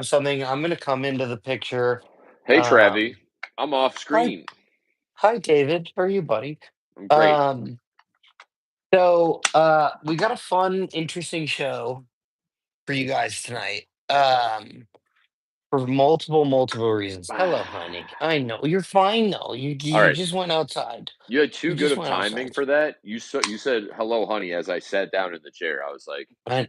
something. I'm gonna come into the picture. Hey, Travi. Um, I'm off hi, screen. hi, David. How are you, buddy? I'm great. Um, we got a fun, interesting show for you guys tonight. For multiple reasons. Hello, honey. I know you're fine though. You All you right. just went outside. You had You too good just of went timing outside. for that. You said hello, honey, as I sat down in the chair. And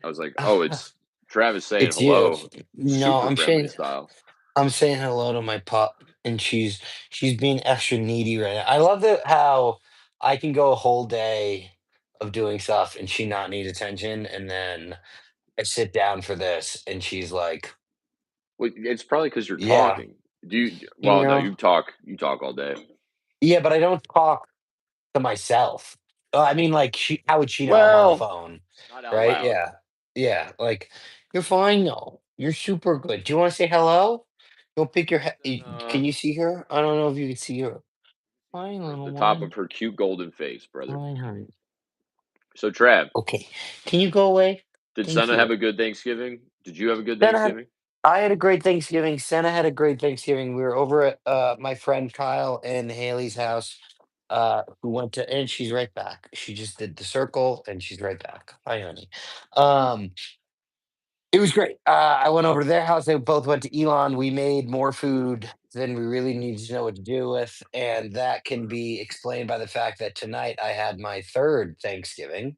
I was like, oh, it's Travis saying it's you. hello, No, super I'm friendly saying style. I'm saying hello to my pup, and she's being extra needy right now. I love that how I can go a whole day of doing stuff and she not need attention, and then I sit down for this, and she's like, Well, it's probably because you're "Yeah, talking. Do you? you Well, no, know, You talk all day. yeah," but I don't talk to myself. I mean, like, how would she know I'm on the Well, phone, not out right? loud. Yeah, yeah. Like, you're fine though. You're super good. Do you want to say hello? You'll pick your head. Then, Can you see her? I don't know if you can see her. Hi, the little top of one. her cute golden face, brother. Hi, honey. So, Trav, Okay. Can you go away? did Thank Senna have you. a good Thanksgiving? Did you have a good Santa had Thanksgiving? I had a great Thanksgiving. Santa had a great Thanksgiving. We were over at my friend Kyle and Haley's house. Who went to and she's right back. She just did the circle and she's right back. Hi, honey. Um, it was great. I went over to their house. They both went to Elon. We made more food than we really needed to know what to do with, and that can be explained by the fact that tonight I had my third Thanksgiving.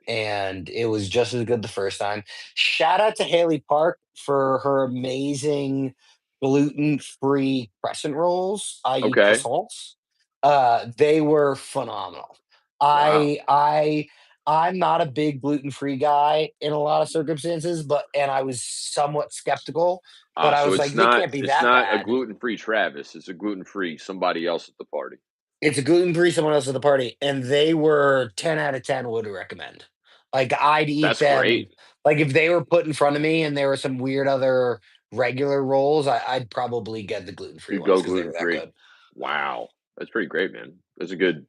And it was just as good the first time. Shout out to Haley Park for her amazing gluten-free crescent rolls, i.e. Okay. croissants. They were phenomenal. Wow. I I I'm not a big gluten-free guy in a lot of circumstances, and I was somewhat skeptical, but I So was it's like, they not can't be it's that not a bad. gluten-free Travis, it's a gluten-free somebody else at the party. It's a gluten-free someone else at the party, and they were 10 out of 10 would recommend. Like, I'd eat That's them great. like, if they were put in front of me and there were some weird other regular rolls, I'd probably get the gluten-free You'd ones go because they were that gluten-free. good. Wow. That's pretty great, man. That's a good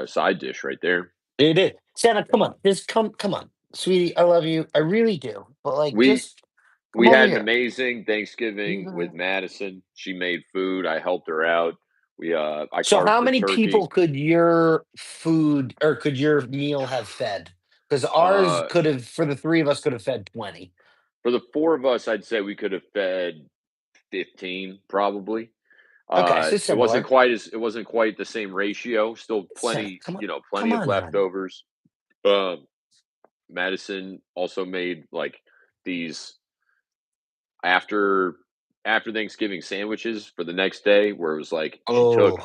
side dish right there. It did. Santa, come on. Just come on. Sweetie, I love you. I really do. But, like, We just come we over had an here. amazing You Thanksgiving with know? Madison. She made food, I helped her out. I So carved how her many people turkey. could your food or could your meal have fed? Because ours Uh, could have for the 3 of us, could have fed 20. for the 4 of us, I'd say we could have fed 15 probably. Okay, so It wasn't similar. quite the same ratio. Still Santa, come on, plenty come of on, honey. leftovers. Um, Madison also made like these after after Thanksgiving sandwiches for the next day, where it was like Oh,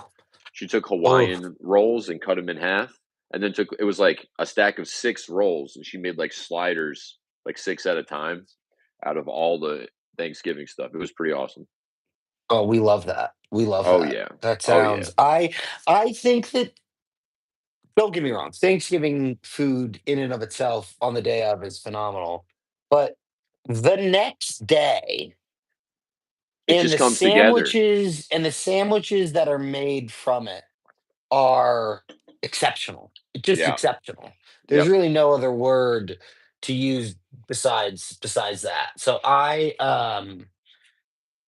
she took oh, Hawaiian rolls and cut them in half, and then took it was like a stack of 6 rolls, and she made like sliders, like 6 at a time, out of all the Thanksgiving stuff. It was pretty awesome. oh, we love that. We love Oh that. yeah, That oh yeah. sounds. I think that. Don't get me wrong. Thanksgiving food in and of itself on the day of is phenomenal, but the next day It just comes together. and the sandwiches that are made from it are exceptional. Just Yeah. exceptional. There's Yep. really no other word to use besides that. So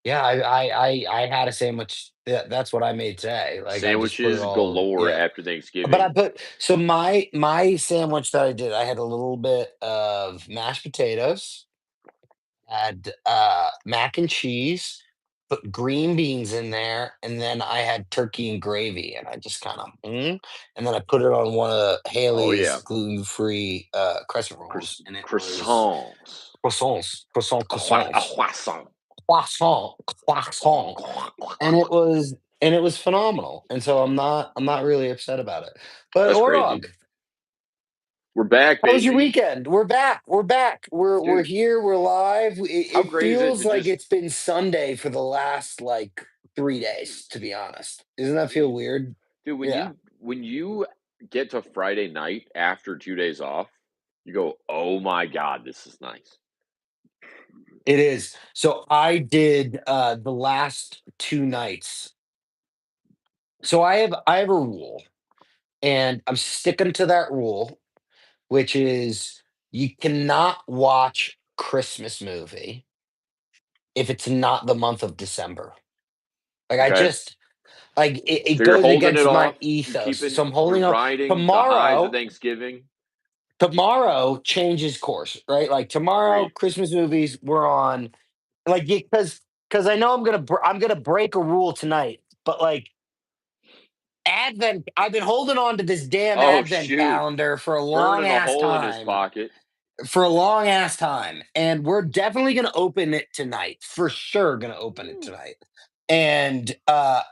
yeah, I had a sandwich. That's what I made today. Like, I just put it Sandwiches all galore yeah. after But I Thanksgiving. put so my sandwich that I did, I had a little bit of mashed potatoes, had, mac and cheese, put green beans in there, and then I had turkey and gravy, and I just kinda, and then I put it on one of Oh Haley's yeah. gluten-free, crescent rolls, and it was Croissants. croissants, Croissant. croissant, croissant, and it was phenomenal, and so I'm not really upset about it. But That's great, dude. Orog, We're back, how was your baby. weekend? We're back. We're back. We're Dude, here. We're live. how It great is it feels to like just it's been Sunday for the last like 3 days, to be honest. Doesn't that feel dude, weird? dude, Yeah, when you get to Friday night after 2 days off, you go, "Oh my god, this is nice." it is. So I did the last 2 nights. So I have a rule, and I'm sticking to that rule, which is you cannot watch. Christmas movie if it's not the month of December. Like I Okay. just like it So you're goes holding it against my off. You're ethos. So keeping. I'm You're holding up riding the highs of tomorrow. Thanksgiving. Tomorrow changes course, right? Like tomorrow, Agreed. Christmas movies we're on. Like because I know I'm gonna break a rule tonight, but like Advent, I've been holding on to this damn Oh Advent shoot! calendar for a long Burning a ass hole in his time. pocket. And we're definitely going to open it tonight, for sure going to open it Ooh, tonight. And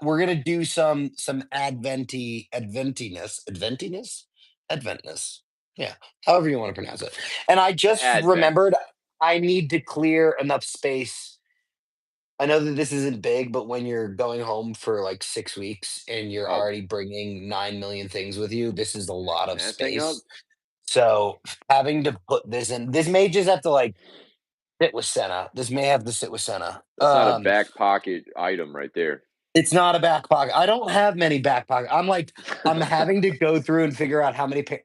we're going to do some adventiness, yeah, however you want to pronounce it. And I just Advent. remembered I need to clear enough space. I know that this isn't big, but when you're going home for like 6 weeks and you're Oh, already bringing 9 million things with you, this is a lot of that thing up. space. So having to put this in, this may just have to like sit with Senna. This may have to sit with Senna. That's not a back pocket item right there. It's not a back pocket. I don't have many back pockets. I'm having to go through and figure out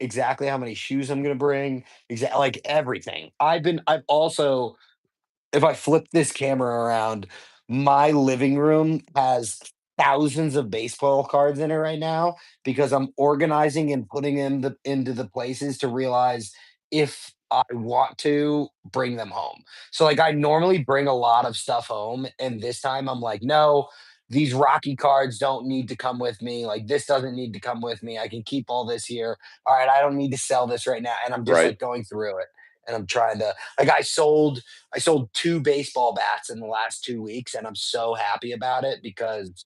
exactly how many shoes I'm gonna bring, exactly like everything. I've also, if I flip this camera around, my living room has thousands of baseball cards in it right now because I'm organizing and putting them into the places to realize if I want to bring them home. So like I normally bring a lot of stuff home, and this time I'm like, no, these Rocky cards don't need to come with me. Like this doesn't need to come with me. I can keep all this here. All right, I don't need to sell this right now. And I'm just Right. like going through it. And I'm trying to like I sold 2 baseball bats in the last 2 weeks, and I'm so happy about it because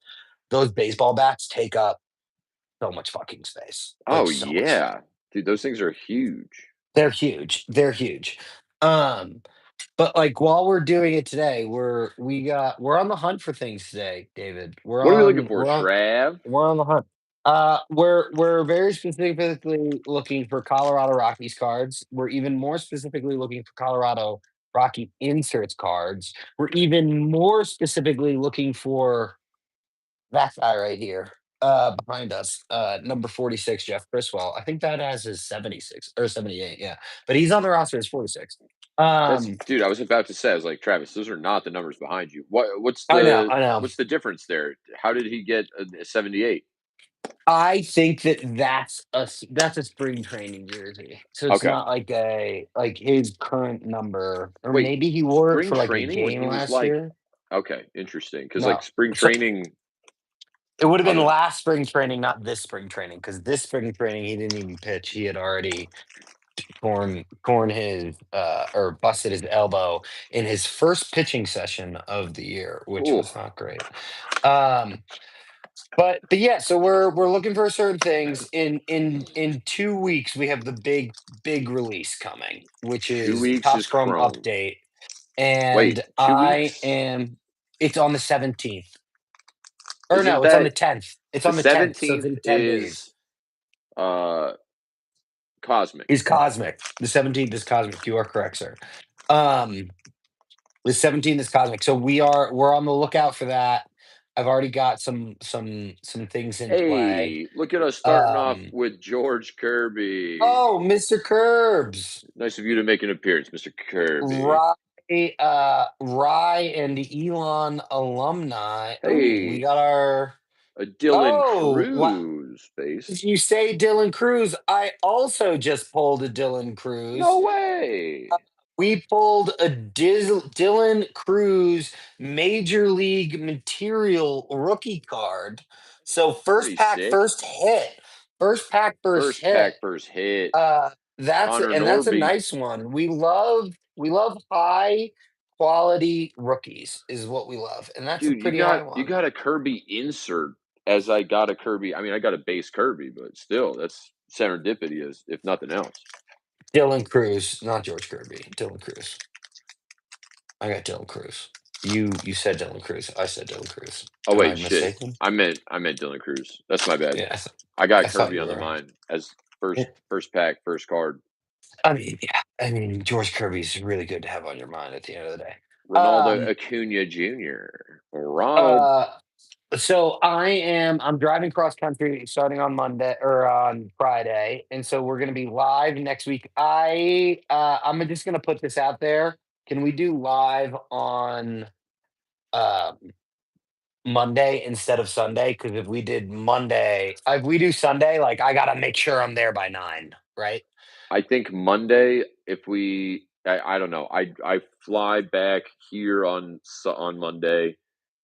those baseball bats take up so much fucking space, like, Oh so much space. yeah, dude. Those things are huge. They're huge. Um, but, like, while we're doing it today, we're on the hunt for things today, David. What are we looking for, Trav? We're on the hunt. We're very specifically looking for Colorado Rockies cards. We're even more specifically looking for Colorado Rocky inserts cards. We're even more specifically looking for that guy right here, behind us, number 46, Jeff Criswell. I think that has his 76 or 78, yeah. But he's on the roster as 46. That's Um, dude. I was about to say. I was like, Travis, those are not the numbers behind you. What's I know, the I know. what's the difference there? How did he get a 78? I think that's a spring training jersey. So it's Okay. not like a like his current number, or Wait, maybe he wore it spring for like a training when game he was last like, year. okay, interesting. Because like No. spring So training, it would have I been don't know. last spring training, not this spring training, because this spring training he didn't even pitch. He had already torn his or busted his elbow in his first pitching session of the year, which Oh, was not great. Um but yeah, so we're looking for certain things. In 2 weeks, we have the big release coming, which two is weeks Top is Scrum Chrome. update, Wait, and 2 weeks? it's on the 17th. Or Isn't no, it's on the that 10th. It's the on the 10th, so it's 17th in 10 days. is uh cosmic? Is Cosmic. The 17th is Cosmic. You are correct, sir. Um the 17th is Cosmic. So we're on the lookout for that. I've already got some things in play. Hey, look at us starting off Um with George Kirby. oh, Mr. Curbs. Nice of you to make an appearance, Mr. Kirby. Rye and Elon alumni. Oh, we Hey, got our. a Dylan Oh, what Cruz base. you say, Dylan Cruz? I also just pulled a Dylan No Cruz. way. We pulled a Dylan Cruz Major League Material rookie card. So first Pretty pack, sick. first hit. First pack, first First hit. pack, first hit. Uh, Connor that's a Norby. nice one. We love high quality rookies is what we love, and that's a Dude, pretty high you one. got a Kirby insert as I got a Kirby. I mean, I got a base Kirby, but still, that's serendipity as if nothing else. Dylan Cruz, not George Kirby. Dylan Cruz. I got Dylan Cruz. You said Dylan Cruz. I said Dylan Cruz. Oh Am I wait, shit. mistaken? I meant Dylan Cruz. That's my bad. Yeah, I got I thought Kirby you on the were. mind as Yeah, first pack, first card. I mean, yeah. I mean, George Kirby's really good to have on your mind at the end of the day. Ronaldo Um, Acuna Jr. Ronald. uh, So I'm driving cross country starting on Monday or on Friday, and so we're gonna be live next week. I'm just gonna put this out there. Can we do live on um Monday instead of Sunday? Because if we did Monday, if we do Sunday, like I gotta make sure I'm there by 9, right? I think Monday, if I don't know. I fly back here on Monday,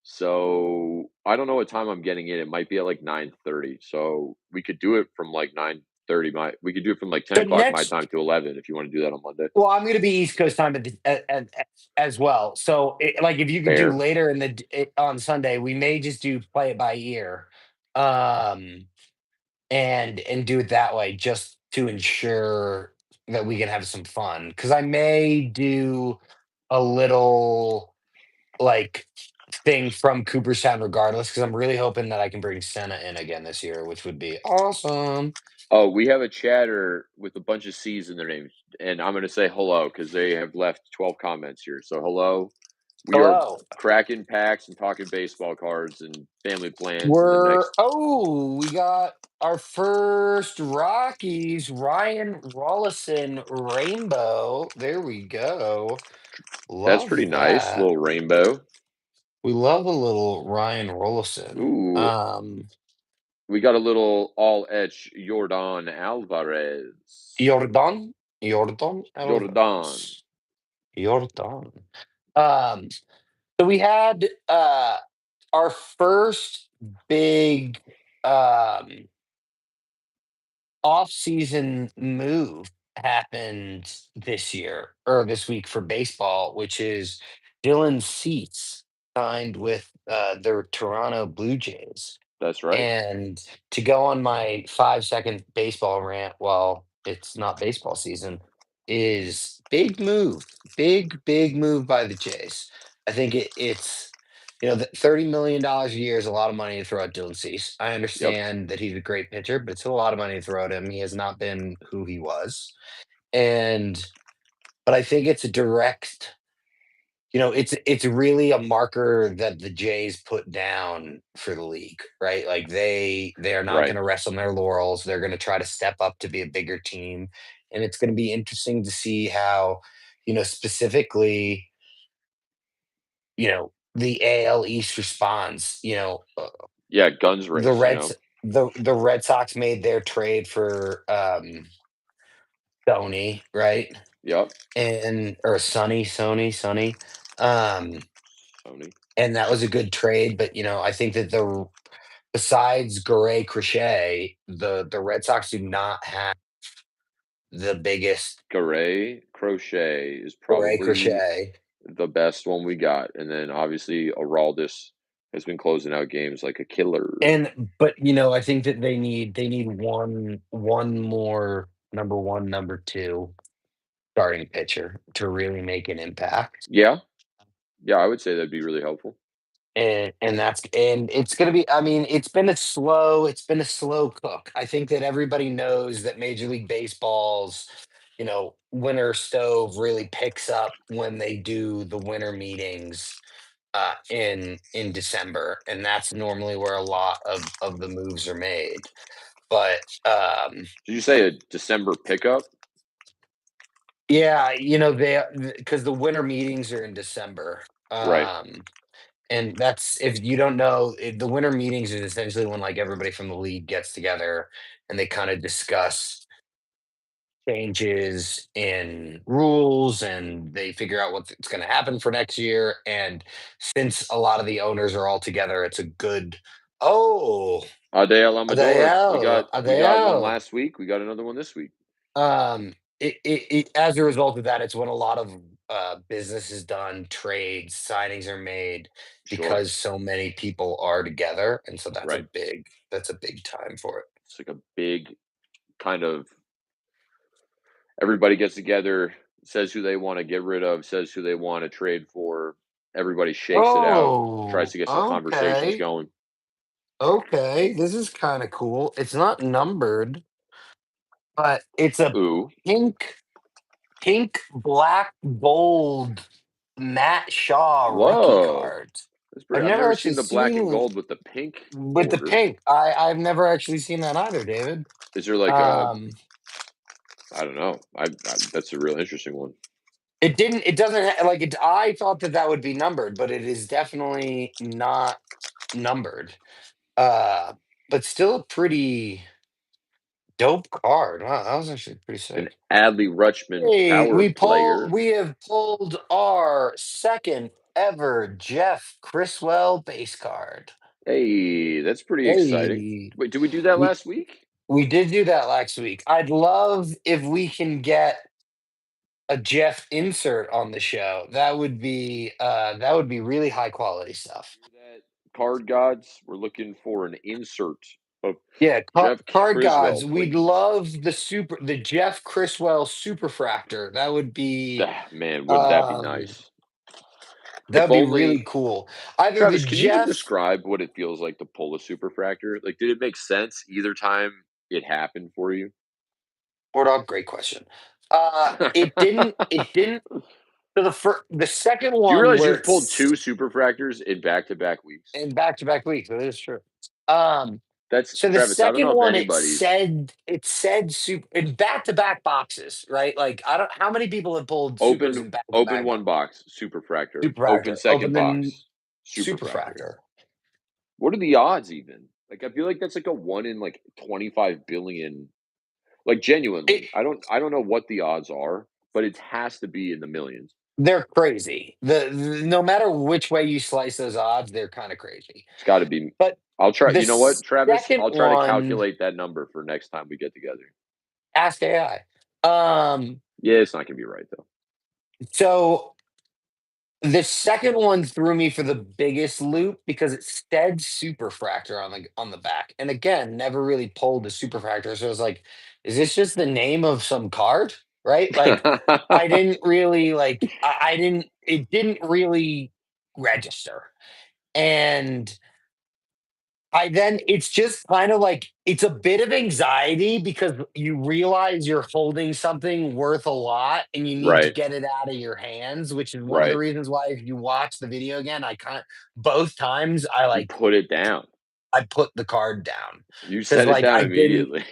so I don't know what time I'm getting in. It might be at like 9:30. So we could do it from like 9:30. We could do it from like 10 So o'clock my next time to 11 if you want to do that on Monday. Well, I'm gonna be East Coast time as well. So, like, if you could do Fair. later on Sunday, we may just do play it by ear, um, and do it that way, just to ensure that we can have some fun. Because I may do a little like thing from Cooperstown, regardless. Because I'm really hoping that I can bring Senna in again this year, which would be awesome. Oh, we have a chatter with a bunch of C's in their names, and I'm gonna say hello because they have left 12 comments here. So hello. We are Hello. cracking packs and talking baseball cards and family plans in the next. We got our first Rockies, Ryan Rollison Rainbow. There we go. That's pretty Love nice, that. little rainbow. We love a little Ryan Rollison. Ooh, we got a little all etch Jordan Alvarez. Jordan, Jordan Jordan. Alvarez, Jordan. Um, so we had our first big um off-season move happened this year or this week for baseball, which is Dylan Cease signed with the Toronto Blue Jays. That's right. And to go on my 5-second baseball rant while it's not baseball season is big move, big move by the Jays. I think it's the $30 million a year is a lot of money to throw at Dylan Cease. I Yep. understand that he's a great pitcher, but it's a lot of money to throw at him. He has not been who he was, and but I think it's a direct it's really a marker that the Jays put down for the league, right? Like they are not Right. gonna rest on their laurels. They're gonna try to step up to be a bigger team. And it's gonna be interesting to see how, specifically, the AL East responds. Yeah, guns The race, you Reds know. the Red Sox made their trade for Sony, right? Yep. And or Sonny. Um, Sony. and that was a good trade, but I think that besides Garay Crochet, the Red Sox do not have the biggest Garay Crochet is Garay probably Crochet. the best one we got. And then obviously Araldis has been closing out games like a killer. But I think that they need one more number one, number two starting pitcher to really make an impact. Yeah. Yeah, I would say that'd be really helpful. And it's gonna be, I mean, it's been a slow cook. I think that everybody knows that Major League Baseball's, winter stove really picks up when they do the winter meetings in December, and that's normally where a lot of the moves are made. But Did you say a December pickup? yeah, they because the winter meetings are in December. Right. And that's, if you don't know, the winter meetings is essentially when like everybody from the league gets together and they kind of discuss changes in rules and they figure out what's going to happen for next year. And since a lot of the owners are all together, it's a good. Oh, Adael Amador. We got we got one Adele. last week. We got another one this week. As a result of that, it's when a lot of business is done, trades, signings are made Sure. because so many people are together, and so Right. that's a big time for it. It's like a big kind of everybody gets together, says who they want to get rid of, says who they want to trade for. Everybody shakes it out, tries Oh, to get some conversations okay. going. Okay. This is kind of cool. It's not numbered, but it's a Ooh. pink, black, gold Matt Shaw rookie Whoa. card. That's I've pretty I've never never actually seen the black and seen gold with the pink with the border. pink. I've never actually seen that either, David. Is there like a Um, I don't know. I that's a real interesting one. It doesn't like it. I thought that that would be numbered, but it is definitely not numbered. Uh, but still a pretty dope card. Wow, that was actually pretty An sick. Adley Rutschman Hey, power player. we have pulled our second ever Jeff Criswell base card. Hey, that's pretty exciting. Hey, Wait, did we do that we last week? we did do that last week. I'd love if we can get a Jeff insert on the show. That would be really high quality stuff. Hear that, card gods? We're looking for an insert of Yeah, Jeff card Criswell, gods. We'd please. love the Jeff Criswell superfractor. Ah, man, wouldn't that be nice? That If would be really only. cool. Either the Travis, can you even Jeff describe what it feels like to pull a superfractor? Like, did it make sense either time it happened for you? Hold on, great question. It didn't. So the second Do you one realize where you've pulled it's two superfractors in back-to-back weeks? in back to back weeks. That is true. Um, That's so the Travis. I don't second know if one, anybody's it said super in back to back boxes, right? Like I don't how many people have pulled supers open in back to open back one box superfractor. Open superfractor, second open box superfractor. superfractor. What are the odds even? Like I feel like that's like a one in like 25 billion. Like It, genuinely. I don't know what the odds are, but it has to be in the millions. they're crazy. No matter which way you slice those odds, they're kind of crazy. It's got to be. But I'll try. the You know what, Travis? second I'll try to one, calculate that number for next time we get together. ask AI. Um, Yeah, it's not gonna be right though. so the second one threw me for the biggest loop because it said superfractor on the back, and again, never really pulled the superfractor. So I was like, "Is this just the name of some card?" Right? Like, I didn't really like. I didn't. It didn't really register, and I then it's just kind of like it's a bit of anxiety because you realize you're holding something worth a lot and you need to Right, get it out of your hands, which is one of the right. reasons why if you watch the video again, I kind both times You put it down. I put the card down You because set it like down immediately.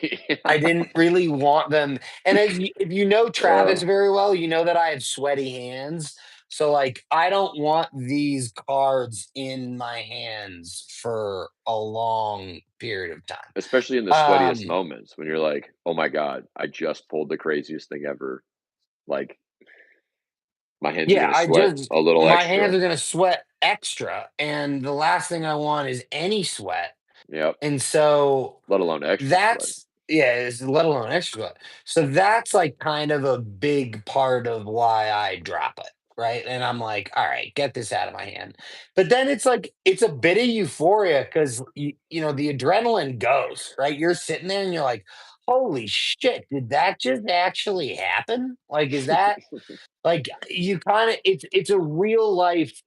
I didn't really want them. And if you know Travis uh, very well, you know that I have sweaty hands. So like I don't want these cards in my hands for a long period of time. especially in the sweatiest Um moments when you're like, "Oh my god, I just pulled the craziest thing ever." Like, my hands are yeah, gonna I sweat just a little my hands extra. are gonna sweat extra and the last thing I want is any sweat. Yep. And so Let alone extra sweat. that's yeah, let alone extra sweat. So that's like kind of a big part of why I drop it, right? And I'm like, all right, get this out of my hand. But then it's like it's a bit of euphoria because you know the adrenaline goes, right? You're sitting there and you're like, holy shit, did that just actually happen? Like, is that like you kind of it's a real life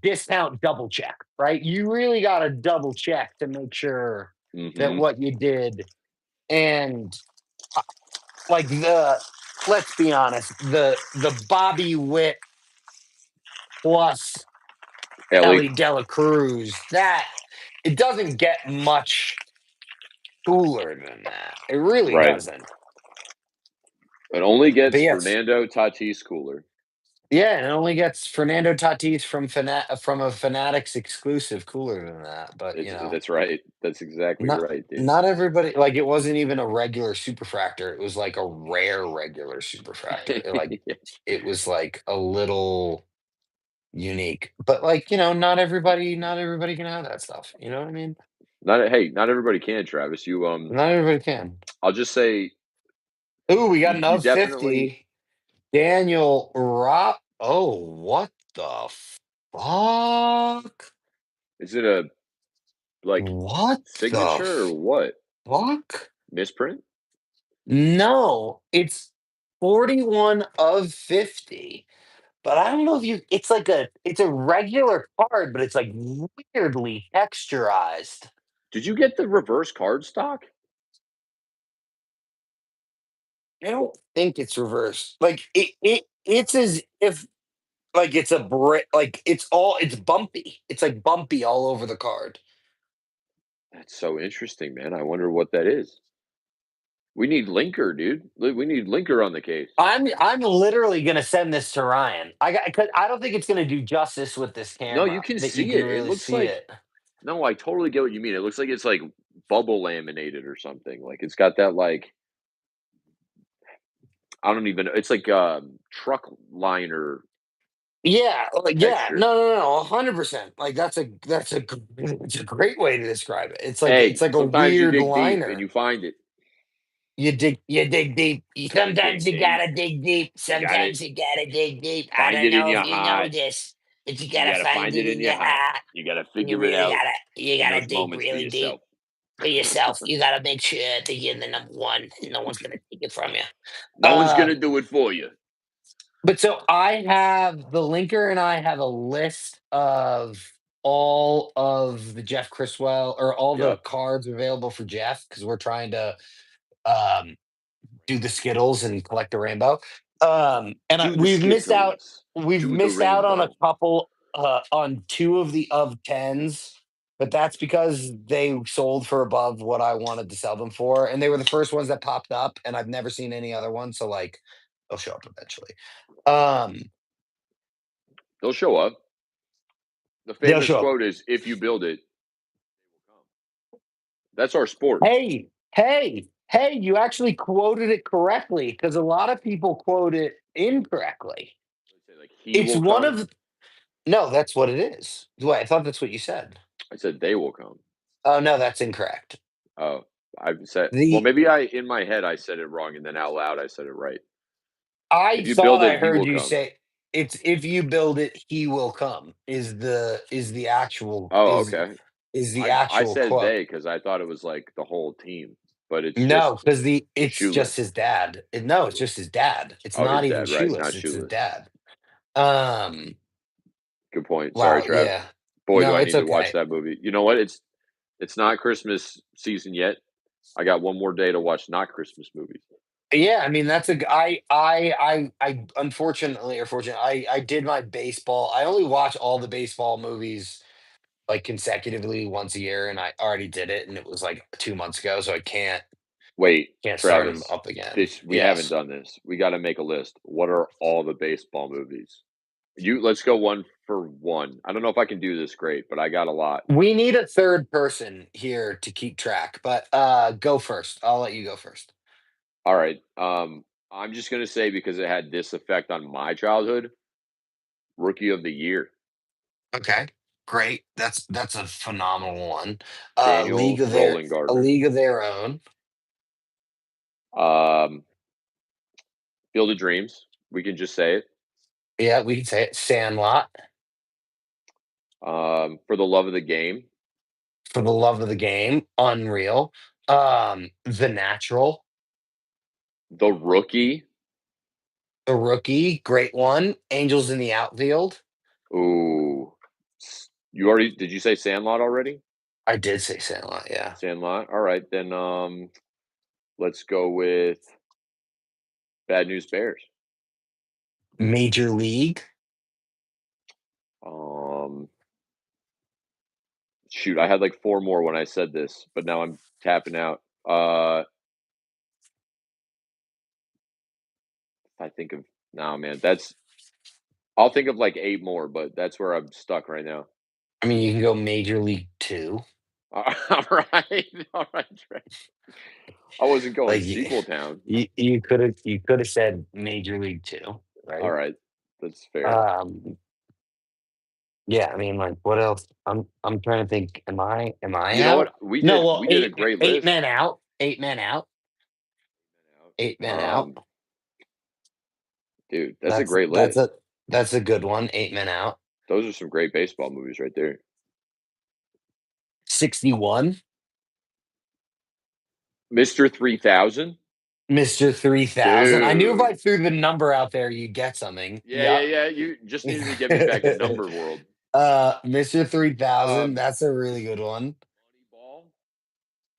discount double check, right? You really got to double check to make sure that Mhm. what you did and uh, like let's be honest, the Bobby Witt plus Ellie. Ellie Dela Cruz, that it doesn't get much cooler than that. It really Right. doesn't. It only But gets yes, Fernando Tatis cooler. yeah, and it only gets Fernando Tatis from a Fanatics exclusive cooler than that. But It's that's right. That's exactly not right, dude. not everybody like it wasn't even a regular superfractor. It was like a rare regular superfractor. It was like a little unique. But like, not everybody can have that stuff. You know what I mean? Not everybody can, Travis. Not everybody can. I'll just say Ooh, we got you another definitely. 50. Daniel Rock. Oh, what the fuck? Is it a, like, What the signature or what? fuck? Misprint? No, it's 41 of 50. But I don't know if it's a regular card, but it's like weirdly texturized. Did you get the reverse card stock? I don't think it's reversed. Like it's as if like it's a brick like it's bumpy. It's like bumpy all over the card. That's so interesting, man. I wonder what that is. We need Linker, dude. We need Linker on the case. I'm literally gonna send this to Ryan. I got 'cause I don't think it's gonna do justice with this No, you camera can that you see can it. It really looks see like it. no, I totally get what you mean. It looks like it's like bubble laminated or something. Like it's got that like I don't even know. It's like truck liner Yeah, like, yeah, texture. no, 100%. Like it's a great way to describe it. It's Hey, like a sometimes you weird dig deep and liner. you find it. You dig deep. You gotta Sometimes dig you deep. gotta dig deep. You gotta Sometimes you gotta dig deep. I find don't it in know if your you know heart. this, but you You gotta gotta find find it it in in your your heart. heart. You gotta You figure it really out gotta you in gotta those dig moments for really deep yourself. for yourself. You gotta make sure that you're the number one. No one's gonna take it from you. No one's Um, gonna do it for you. but so I have the linker and I have a list of all of the Jeff Criswell or all the Yep. cards available for Jeff because we're trying to um do the Skittles and collect the rainbow. Do the We've missed out. Skittles. We've Do the missed out on a rainbow. couple on two of the of tens, but that's because they sold for above what I wanted to sell them for, and they were the first ones that popped up, and I've never seen any other ones. So like, they'll show up eventually. Um, They'll show up. The they'll famous show up. quote is, "If you build it, that's our sport." Hey! You actually quoted it correctly because a lot of people quote it incorrectly. I say like he It's will one come. of no, that's what it is. Wait, I thought that's what you said. I said they will come. Oh, no, that's incorrect. Oh, I've said well, The maybe I in my head I said it wrong, and then out loud I said it right. I If you thought build I it, he heard will you come. say it's if you build it, he will come is the actual Oh, okay. is the I actual said quote. they because I thought it was like the whole team, but it's No, just because it's just shoeless. his dad. No, it's just his dad. It's Oh, not his even dad, right? shoeless. Not It's his shoeless. dad. Um, Good point. Sorry, wow, Trav. yeah. Boy, do No, I it's need to watch okay. that movie. You know what? It's not Christmas season yet. I got one more day to watch not Christmas movies. Yeah, I mean that's a g I unfortunately or fortunately, I did my baseball. I only watch all the baseball movies like consecutively once a year, and I already did it, and it was like 2 months ago, so I Wait, can't start them Travis. up again. This we haven't Yes, done this. We got to make a list. What are all the baseball movies? You let's go one for one. I don't know if I can do this great, but I got a lot. we need a third person here to keep track, but go first. I'll let you go first. All right. I'm just gonna say because it had this effect on my childhood. Rookie of the year, Okay, great. That's a phenomenal one. Daniel Roland A Gardner. League of Their Own. Um, Field of Dreams. We can just say it. Yeah, we can say it. Sandlot, For the love of the game. For the Love of the Game, unreal. The Natural, The Rookie. The Rookie, great one. Angels in the Outfield. Ooh, you already did you say Sandlot already? I did say Sandlot, yeah. Sandlot. All right, then. Let's go with Bad News Bears. Major League. Um, Shoot, I had like four more when I said this, but now I'm tapping out. I think of no man. That's I'll think of like eight more, but that's where I'm stuck right now. I mean, you can go Major League 2. All right, all right. Trey. I wasn't going Like, sequel town. you could have said Major League 2, All right? right, that's fair. Um, yeah, I mean, like, what else? I'm trying to think. Am I You know out? what? We No, did well, we did a great 8 list. men out. 8 men out. 8 men out. Um, Dude, that's a That's great that's list. a that's a good one. 8 men out. Those are some great baseball movies right there. 61. Mr. 3000? Mr. 3000. I knew if I Dude. threw the number out there, you'd get something. Yeah, yeah, Yep. yeah, you just needed to get me back to number world. Mr. 3000, Um, that's a really good one. Moneyball?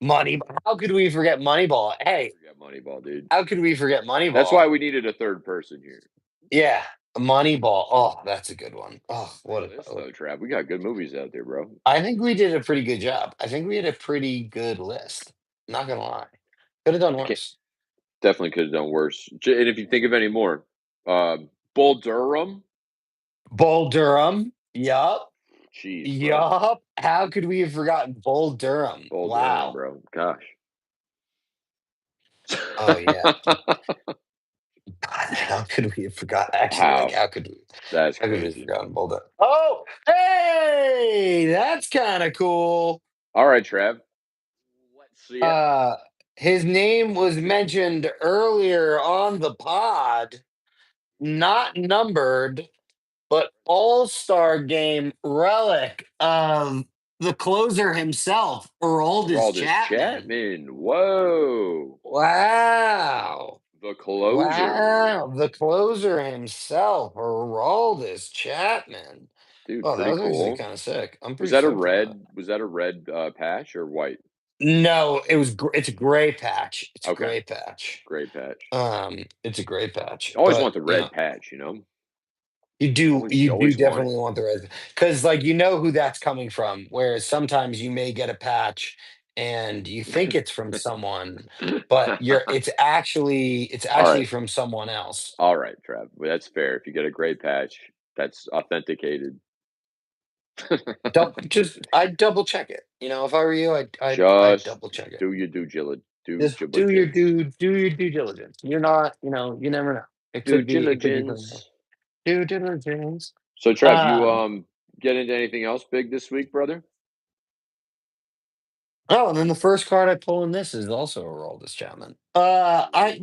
Money how could we forget Moneyball? Hey, Forget Moneyball, dude. how could we forget That's why Moneyball? we needed a third person here. Yeah, Moneyball. Oh, that's a good one. Oh, Great what a list oh, though, Trav. We got good movies out there, bro. I think we did a pretty good job. I think we had a pretty good list. Not gonna lie. Could have done I can't worse. Definitely could have done worse. And if you think of any more, Bull Durham. Bull Durham. Yup. Jeez, bro. Yup. How could we have forgotten Bull Durham? Bull Durham, Wow. bro. Gosh. Oh yeah. God, how could we have forgotten? Actually, like, How? That's how could we have crazy. forgotten Bull Durham? Oh, hey, that's kind of cool. All right, Trav. Let's see it. Uh, his name was mentioned earlier on the pod, not numbered, but All-Star Game relic of the closer himself, Aroldis Aldis Chapman. Chapman. Whoa. Wow. The closer. Wow. The closer himself, Aroldis Chapman. Dude, Oh, that pretty was actually cool. kind of sick. I'm Was pretty that a stoked on that. red? Was that a red patch or white? No, it's a gray patch. It's a Okay, gray patch. great patch. It's a gray patch. Always want But the red patch, you know? you You do always want definitely want the red because like you know who that's coming from. Whereas sometimes you may get a patch and you think it's from someone, but it's All right. actually from someone else. All right, Trav. Well, that's fair. If you get a great patch, that's authenticated. I double check it. You know, if I were you, I'd Just double check it. do your due Just diligence. do your due diligence. You're not, you never know. Due It could be something else. diligence. Due diligence. So, Trev, you Um, get into anything else big this week, brother? oh, and then the first card I pull in this is also a roll this Chapman.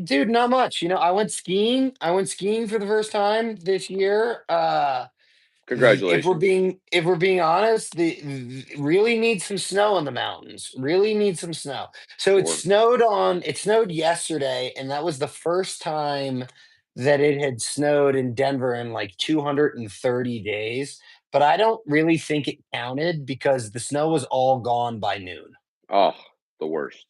Dude, not much. You know, I went skiing. I went skiing for the first time this year. Congratulations. If we're being honest, really need some snow in the mountains. Really need some snow. So Sure. it snowed yesterday, and that was the first time that it had snowed in Denver in like 230 days. But I don't really think it counted because the snow was all gone by noon. Oh, the worst.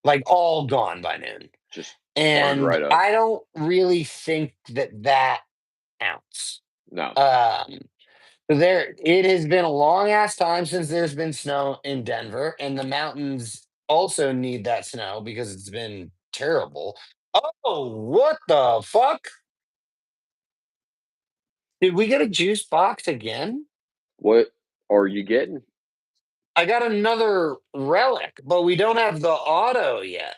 Like all gone by noon. Just burned And right up. I don't really think that counts. No. Um There, it has been a long ass time since there's been snow in Denver, and the mountains also need that snow because it's been terrible. Oh, what the fuck? Did we get a juice box again? What are you getting? I got another relic, but we don't have the auto yet.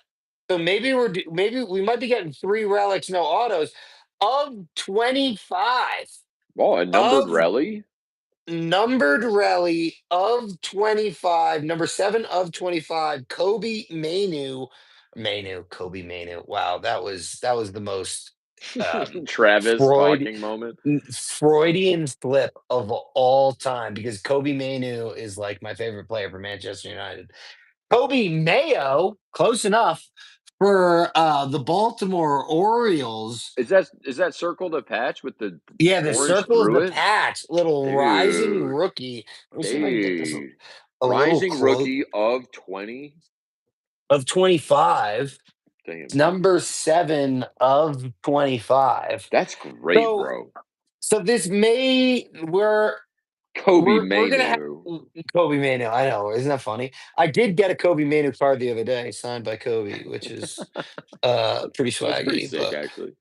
So maybe we might be getting three relics, no autos of 25 Oh, a numbered of rally? numbered rally of 25, number 7 of 25, Kobe Manu. Wow, that was the most Travis Freud talking moment. Freudian slip of all time because Kobe Manu is like my favorite player for Manchester United. Kobe Mayo, close enough for the Baltimore Orioles. Is that circle the patch with the Yeah, the orange circle is through the it? patch. Little rising Dude. rookie. Let me see if I can get this Dude. a little Rising close rookie of 20. of 25. Damn, dude. Number 7 of 25. That's great, So bro. this may Kobe we're gonna have Manu. Kobe Manu. I know, isn't that funny? I did get a Kobe Manu card the other day, signed by Kobe, which is pretty That's pretty swaggy, sick, but actually.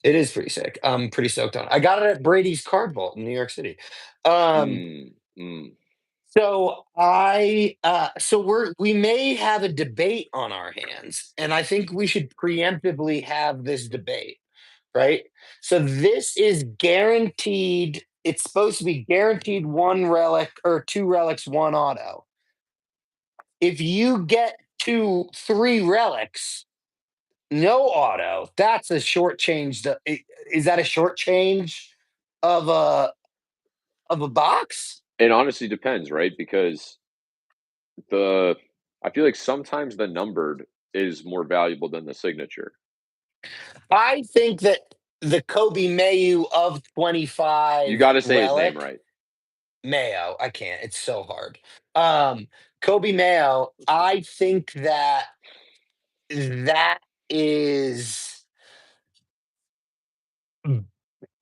it is pretty sick. I'm pretty stoked on it. I got it at Brady's Card Vault in New York City. Um, Mm, mm. we may have a debate on our hands, and I think we should preemptively have this debate, right? So this is guaranteed. It's supposed to be guaranteed one relic or two relics, one auto. If you get three relics, no auto, that's a short change. Is that a short change of a box? It honestly depends, right? Because the I feel like sometimes the numbered is more valuable than the signature. I think that the Kobe Mayu of You 25 gotta say his name relic, right. Mayo, I can't. It's so hard. Kobe Mayo, I think that is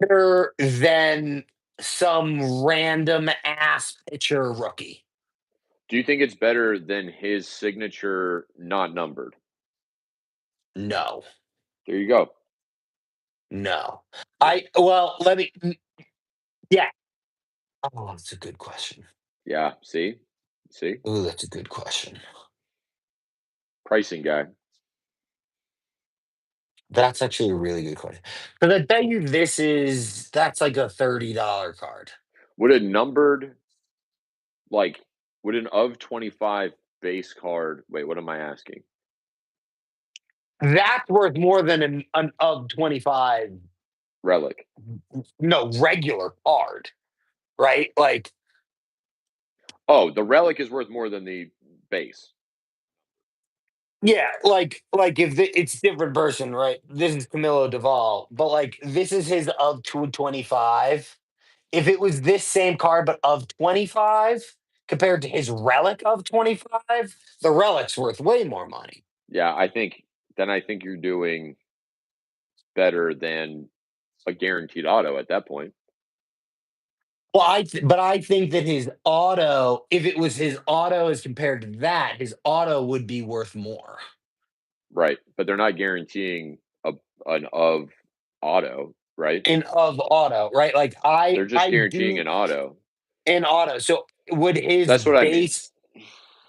better than some random ass pitcher rookie. Do you think it's better than his signature not numbered? No. There you go. No. Yeah. Let me yeah. Oh, that's a good question. Yeah. See? See? Ooh, that's a good question. Pricing guy. That's actually a really good question. Because I bet you that's like a $30 card. Would a numbered, like, would an of 25 base card wait, what am I asking? That's worth more than an of 25, Relic. no, regular card, right? Like, Oh, the relic is worth more than the base. yeah, like if it's different person, right? This is Camilo Duvall, but like this is his of 225. If it was this same card but of 25 compared to his relic of 25, the relic's worth way more money. Yeah, I think you're doing better than a guaranteed auto at that point. Well, but I think that his auto, if it was his auto as compared to that, his auto would be worth more. Right, but they're not guaranteeing a an of auto, right? In of auto, right? Like They're just I guaranteeing do an auto. in auto. So would his That's what I mean. base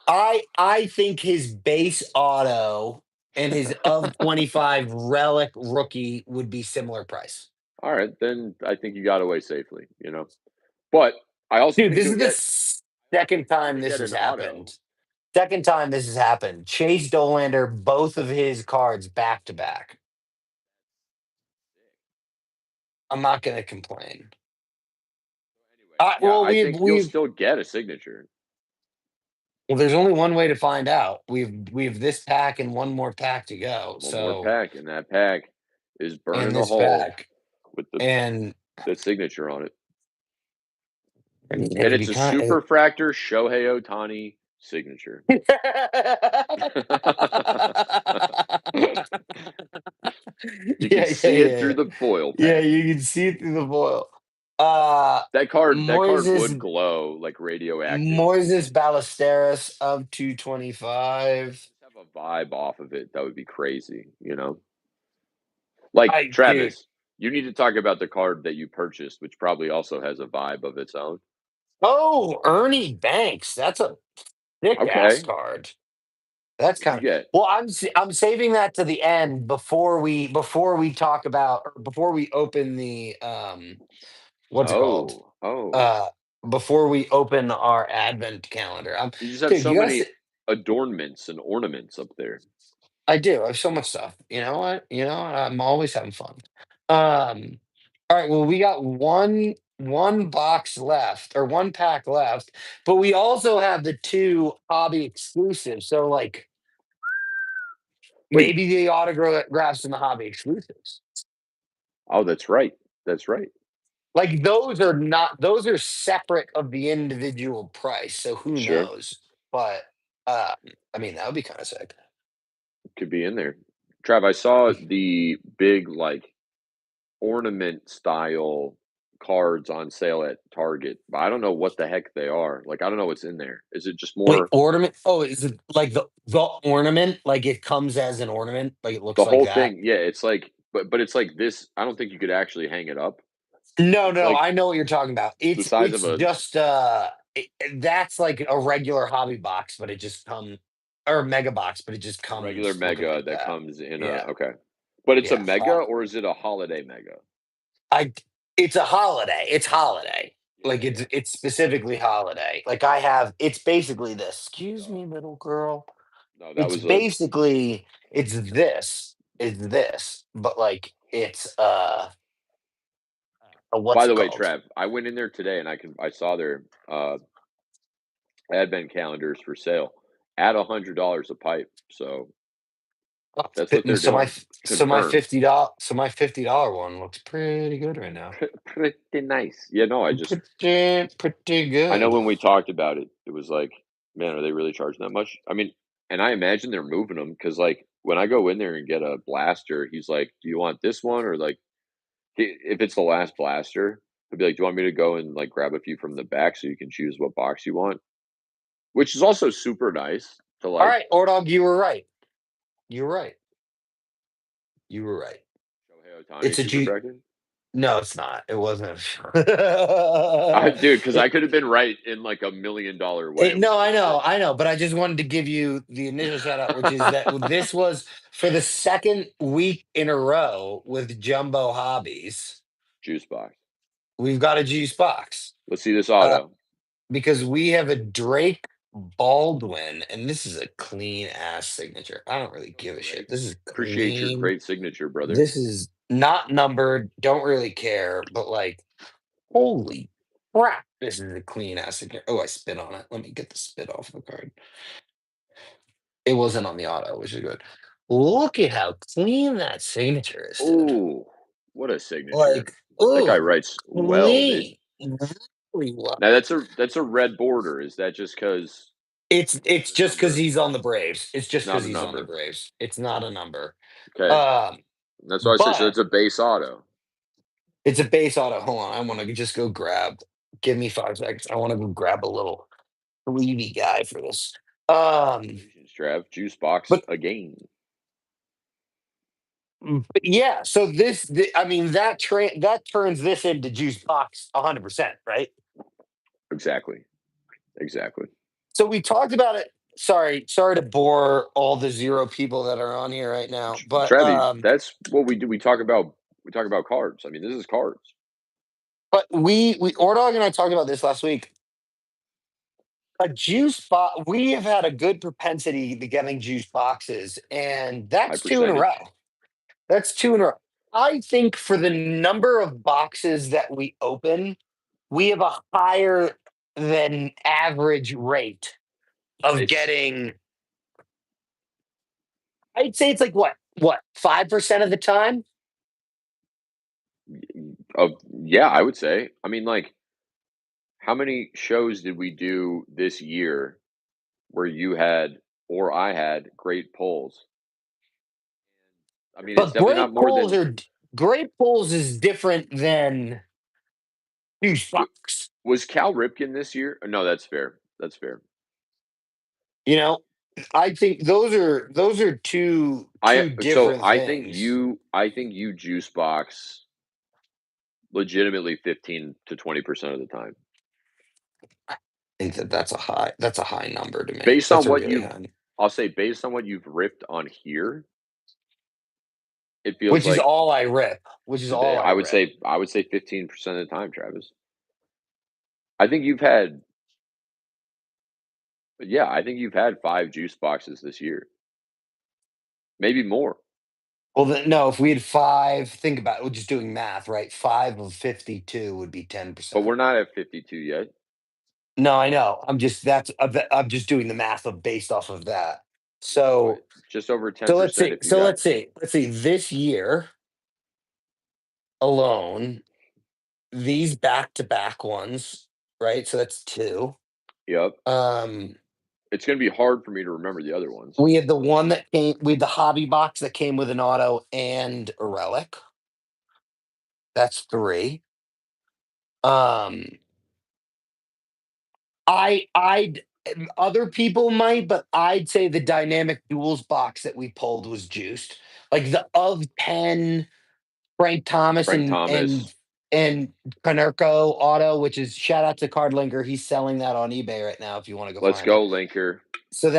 I think his base auto and his of 25 relic rookie would be similar price. Alright, then I think you got away safely, you know? But I also Dude, think this you'll is the get second you're time gonna this get has an auto. happened. Second time this has happened. Chase Dolander, both of his cards back to back. I'm not going to complain. Anyway, yeah, Well, I think you'll still get a signature. there's only one way to find out. We've this pack and one more pack to go. One more So, pack, and that pack is in burning a this hole pack, with and the signature on it. I mean, And it'll it's be a kind super fractor Shohei Ohtani signature. of. You can Yeah, yeah, see it yeah, through the foil yeah. pack. You can see it through the foil. Uh, That card would Moises glow like radioactive. Moises Ballesteros of 225. Just have a vibe off of it. That would be crazy, you know? Like Dude. Travis, you need to talk about the card that you purchased, which probably also has a vibe of its own. Oh, Ernie Banks. That's a thick ass Okay. card. That's What'd you kind of get? well. I'm saving that to the end before we talk about or before we open the what's it called Oh. uh before we open our advent calendar. You just have Dude, so you guys, many adornments and ornaments up there. I do. I have so much stuff. You know what? You know, I'm always having fun. Um, all right. Well, we got one box left or one pack left, but we also have the two hobby exclusives. So like Wait. maybe the autographs and the hobby exclusives. Oh, that's right. That's right. Like those are separate of the individual price. So who Sure. knows? But uh I mean that would be kind of sick. Could be in there. Trav, I saw the big like ornament style cards on sale at Target, but I don't know what the heck they are. Like I don't know what's in there. Is it just Wait, more ornament? Oh, is it like the ornament? Like it comes as an ornament? Like it the looks like whole that? thing? Yeah, it's like but it's like this. I don't think you could actually hang it up. No, It's no, like I know what you're talking about. the size It's of a just that's like a regular hobby box, but it just comes or mega box, but it just regular comes looking mega like that that. comes in a Yeah, okay. But it's a yeah. mega or is it a holiday mega? I it's a holiday. It's holiday. Yeah, Like yeah. it's specifically holiday. Like I have it's basically this. Excuse me, little girl. No, that It's was a basically it's this, but like it's what's by it the way, called? Trav, I went in there today and I saw their advent calendars for sale at $100 a pipe. So that's what they're doing. Confirmed. So my $50 one looks pretty good right now. Pretty nice. Yeah, no, Pretty I know good. when we talked about it, it was like, man, are they really charging that much? I mean, and I imagine they're moving them because, like, when I go in there and get a blaster, he's like, "Do you want this one?" Or like, if it's the last blaster, he'll be like, "Do you want me to go and like grab a few from the back so you can choose what box you want?" Which is also super nice to All like, right, Ordog, you were right. You're right. You were right. Shohei Ohtani It's a G. superfractor? No, it's not. It wasn't. Dude, because I it, could have been right in like $1 million way with no, this shit. I know, but I just wanted to give you the initial shout out, which is that this was for the second week in a row with Jumbo Hobbies. Juice box. We've got a juice box. Let's see this Uh, auto. because we have a Drake Baldwin, and this is a clean ass signature. I don't really Oh, give a shit. great. This is Appreciate your clean. great signature, brother. This is not numbered. Don't really care, but like, holy crap, this is a clean ass signature. Oh, I spit on it. Let me get the spit off the card. It wasn't on the auto, which is good. Look at how clean that signature is, dude. Oh, what a signature. Like, That guy oh, writes well, dude. clean. Really well. Now that's a red border. Is that just because It's the just because number? he's on the Braves. It's It's just not because a he's on the number. Braves. It's not a number. Okay. Um, That's why I say so but it's a base auto. it's a base auto. Hold on, I want to just go grab. Give me 5 seconds. I want to go grab a little sleevey guy for this. Um, Congratulations, Trav. Juice box but, again. but yeah. So I mean, that turns this into juice box 100%, right? Exactly. Exactly. So we talked about it. Sorry to bore all the zero people that are on here right now, Trevi, that's what we do. We talk about cards. I mean, this is cards. but we Ordog and I talked about this last week. A juice box. We have had a good propensity to getting juice boxes, and High that's two in a row. percentage. That's two in a row. I think for the number of boxes that we open, we have a higher than average rate of Nice. getting. I'd say it's like what 5% of the time. Yeah, I would say. I mean, like, how many shows did we do this year where you had or I had great polls? I mean, it's But definitely not more than great pulls is different than juice wa- box. was Cal Ripken this year? No, that's fair. That's fair. You know, I think those are two So different I think things. you juice box legitimately 15 to 20% of the time. I think that's a high number to me. Based That's on a what really you've high, I'll say based on what you've ripped on here, it feels which is like all I rip. Which is all today. I I would rip. say I would say 15% of the time, Travis. I think you've had yeah, I think you've had 5 juice boxes this year. Maybe more. Well, then, no. If we had five, think about it. We're just doing math, right? 5 of 52 would be ten But we're percent. not at 52 yet. No, I know. I'm just doing the math of based off of that. What? So Just over so let's 10% see. if you So got let's see. Let's see. This year alone, these back to back ones, right? So that's two. Yep. Um, It's going to be hard for me to remember the other ones. we had the hobby box that came with an auto and a relic. That's three. Um, I'd other people might, but I'd say the dynamic duels box that we pulled was juiced. Like the of 10 Frank Thomas Frank and Thomas. and Canerco auto, which is shout out to Cardlinker. He's selling that on eBay right now if you want to go Let's find it. go, Linker. So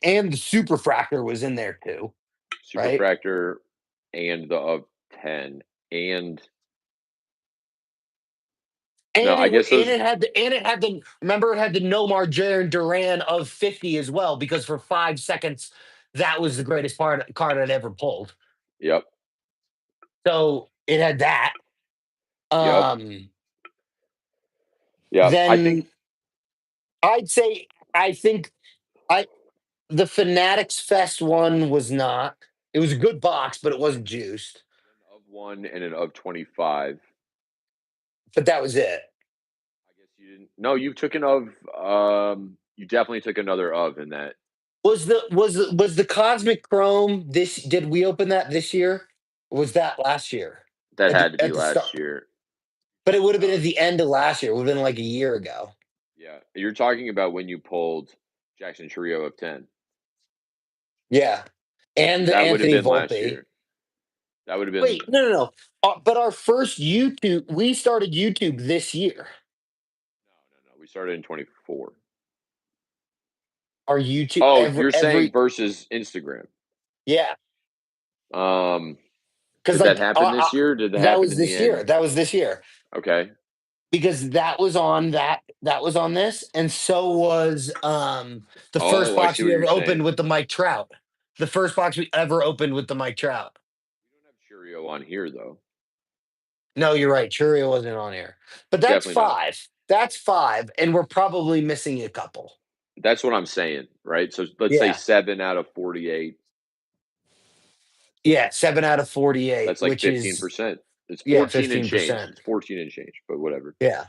and the superfractor was in there too, right? Superfractor and the of 10. And no, I guess those. And it had the remember it had the Nomar Jaron Duran of 50 as well because for 5 seconds that was the greatest card I'd ever pulled. Yep. So it had that. Yep. Um, Yep. I think then I'd say I think I the Fanatics Fest one was not. It was a good box, but it wasn't juiced. an of 1 and an of 25. But that was it. I guess you didn't. No, you took an of. You definitely took another of in that. Was the Cosmic Chrome this? Did we open that this year? Or was that last year? That At the had to be at the last start, year. but it would have been No. at the end of last year. It would have been like a year ago. Yeah. You're talking about when you pulled Jackson Trio of 10. Yeah. and the That would have Anthony been last Volpe. year. That would have been Wait, no, no, no. But our first YouTube, we started YouTube this year. no. We started in 24. Our YouTube Oh, every you're saying every versus Instagram. yeah, Um, because did that like happen this year? Or did that that happen was in the this year. end? That was this year Okay. because that was on this, and so was the first Oh, I box see what we you're ever opened saying. with the Mike Trout. The first box we ever opened with the Mike Trout. We don't have Churio on here though. No, you're right. Churio wasn't on here, but that's Definitely not. five. That's five, and we're probably missing a couple. That's what I'm saying, right? So let's say Yeah, 7 out of 48. yeah, 7 out of 48, That's like which is 15%. It's yeah, 14 and fifteen change. percent. It's 14 and change, but whatever. Yeah.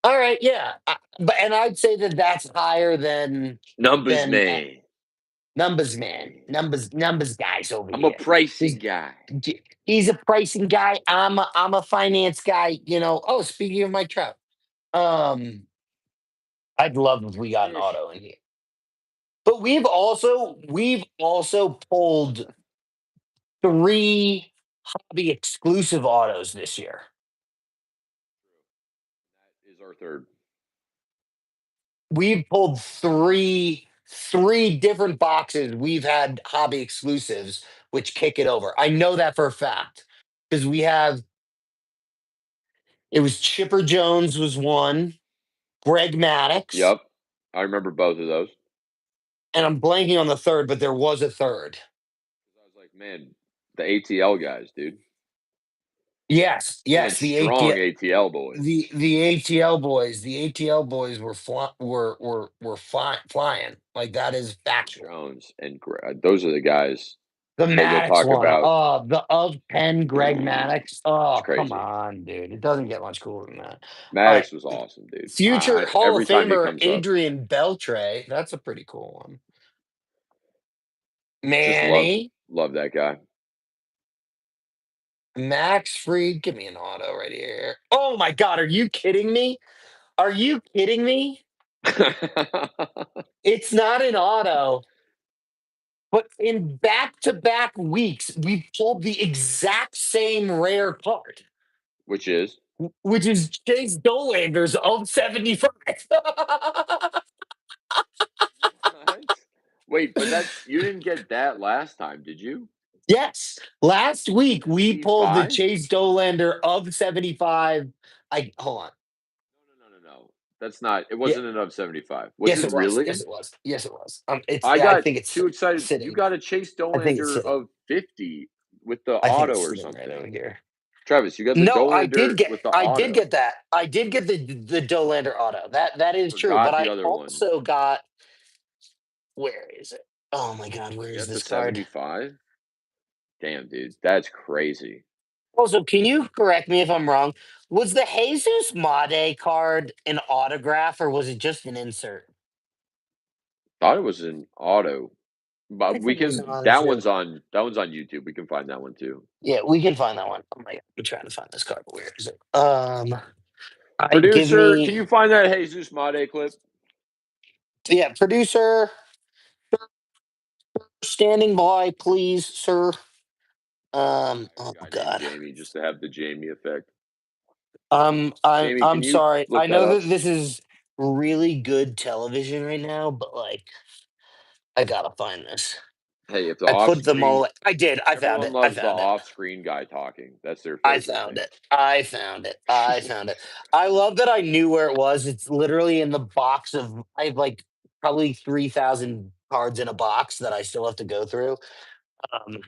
All right. Yeah, but and I'd say that that's higher Numbers than man. numbers man, numbers guys over I'm a here. pricing He's guy. he's a pricing guy. I'm a finance guy. You know. Oh, speaking of Mike Trout, um, I'd love if we got an Fish. auto in here. But we've also pulled three hobby exclusive autos this year. That is our third. We've pulled three different boxes. We've had hobby exclusives, which kick it over. I know that for a fact because we have. It was Chipper Jones was one, Greg Maddox, Yep. I remember both of those. and I'm blanking on the third, but there was a third. I was like, man, the ATL guys, dude. Yes, Going yes, strong ATL boys. the ATL boys, the ATL boys flying. Like that is factual. Jones and those are the guys The that you'll Maddox talk one, about. the of 10 Greg Maddox. It's Oh, come crazy. on, dude. It doesn't get much cooler than that. All right. Maddox was awesome, dude. Future Hall of Every time he Famer comes up, Adrian Beltre. That's a pretty cool one. just love Manny, love that guy. Max Freed. Give me an auto right here. Oh my God. Are you kidding me? Are you kidding me? It's not an auto, but in back to back weeks, we pulled the exact same rare card, Which is which is Chase Dolander's of 75. what? Wait, but that you didn't get that last time, did you? Yes. Last The week, we pulled the 75? Chase Dolander of 75. Hold on. No. That's not. It Yeah. wasn't an of 75. Was Yes, it it was. really? Yes, it was. Yes, it was. I I got think it's too excited. You sitting. got a Chase I think it's Dolander sitting. of 50 with the I think it's auto or sitting right over something. here. Travis, you got the No, Dolander with the I did auto. get that. I did get the Dolander auto. That is true. But Forgot the I other one. also got where is it? Oh my God, where You is got the this card? 75? Damn, dude, that's crazy. Also, can you correct me if I'm wrong? Was the Jesus Made card an autograph or was it just an insert? Thought it was an auto, I but we think it was an can. auto too. That one's on YouTube. We can find that one too. Yeah, we can find that one. Oh my God, I'm trying to find this card. Where is it? I give Producer, can me you find that Jesus Made clip? yeah, producer standing by, please, sir. I got Oh a guy named God. Jamie just to have the Jamie effect. Jamie, can I'm you sorry. I look that know up? that this is really good television right now, but like I gotta find this. Hey, if the I off put them screen, all. I did. I found everyone it. I loves the found it. off screen guy talking. That's their I favorite found thing. it. I found it. I found it. I love that I knew where it was. It's literally in the box of. I have like probably 3,000 cards in a box that I still have to go through. Um,